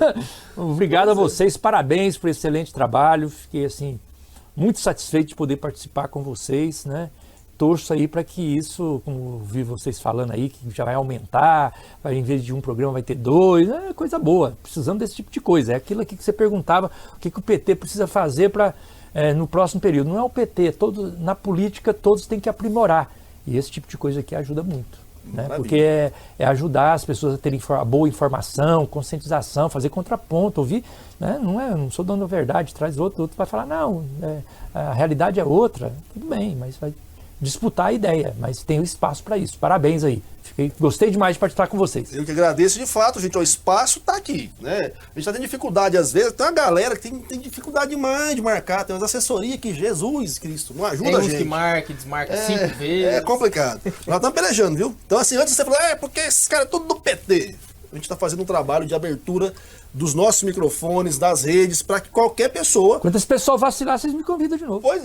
Obrigado a vocês, parabéns por excelente trabalho. Fiquei assim... muito satisfeito de poder participar com vocês, né? torço aí para que isso, como vi vocês falando aí, que já vai aumentar, em vez de um programa vai ter 2, é coisa boa. Precisamos desse tipo de coisa. É aquilo aqui que você perguntava, o que o PT precisa fazer para no próximo período. Não é o PT, na política todos têm que aprimorar. E esse tipo de coisa aqui ajuda muito. Né? Porque é ajudar as pessoas a terem boa informação, conscientização, fazer contraponto, ouvir, né? Não sou dono da verdade, traz outro vai falar, não, a realidade é outra, tudo bem, mas vai disputar a ideia, mas tem espaço para isso. Parabéns aí. Gostei demais de participar com vocês. Eu que agradeço de fato, gente. O espaço está aqui, né? A gente está tendo dificuldade às vezes. Tem uma galera que tem dificuldade demais de marcar. Tem umas assessorias que Jesus Cristo não ajuda tem a uns gente. Que desmarca 5 vezes. É complicado. Nós estamos pelejando, viu? Então assim, antes você falou, porque esses caras é tudo do PT. A gente está fazendo um trabalho de abertura dos nossos microfones, das redes, para que qualquer pessoa... Quando esse pessoal vacilar, vocês me convidam de novo. Pois,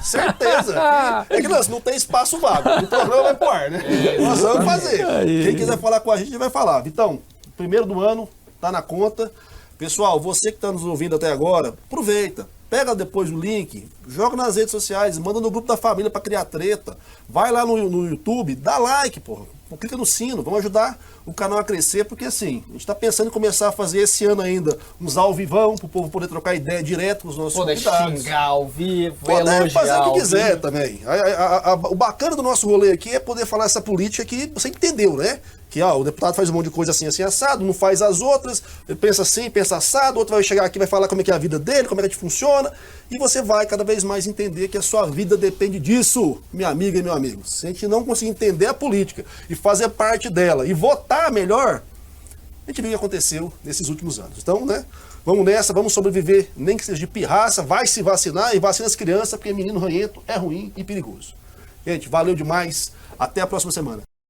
certeza. É que não tem espaço vago. O programa vai pro ar, né? Nós vamos fazer. Quem quiser falar com a gente vai falar. Vitão, primeiro do ano, tá na conta. Pessoal, você que está nos ouvindo até agora, aproveita. Pega depois o link, joga nas redes sociais, manda no grupo da família para criar treta. Vai lá no YouTube, dá like, porra. Clica no sino, vamos ajudar o canal a crescer, porque assim, a gente está pensando em começar a fazer esse ano ainda uns ao vivão, para o povo poder trocar ideia direto com os nossos convidados. Xingar ao vivo, pode fazer o que quiser vivo. também. O bacana do nosso rolê aqui é poder falar essa política que você entendeu, né? Que o deputado faz um monte de coisa assim, assado, não faz as outras, ele pensa assim, pensa assado, outro vai chegar aqui e vai falar como é que é a vida dele, como é que funciona, e você vai cada vez mais entender que a sua vida depende disso, minha amiga e meu amigo. Se a gente não conseguir entender a política e fazer parte dela e votar melhor, a gente viu o que aconteceu nesses últimos anos. Então, né, vamos nessa, vamos sobreviver, nem que seja de pirraça, vai se vacinar e vacina as crianças, porque menino ranhento é ruim e perigoso. Gente, valeu demais, até a próxima semana.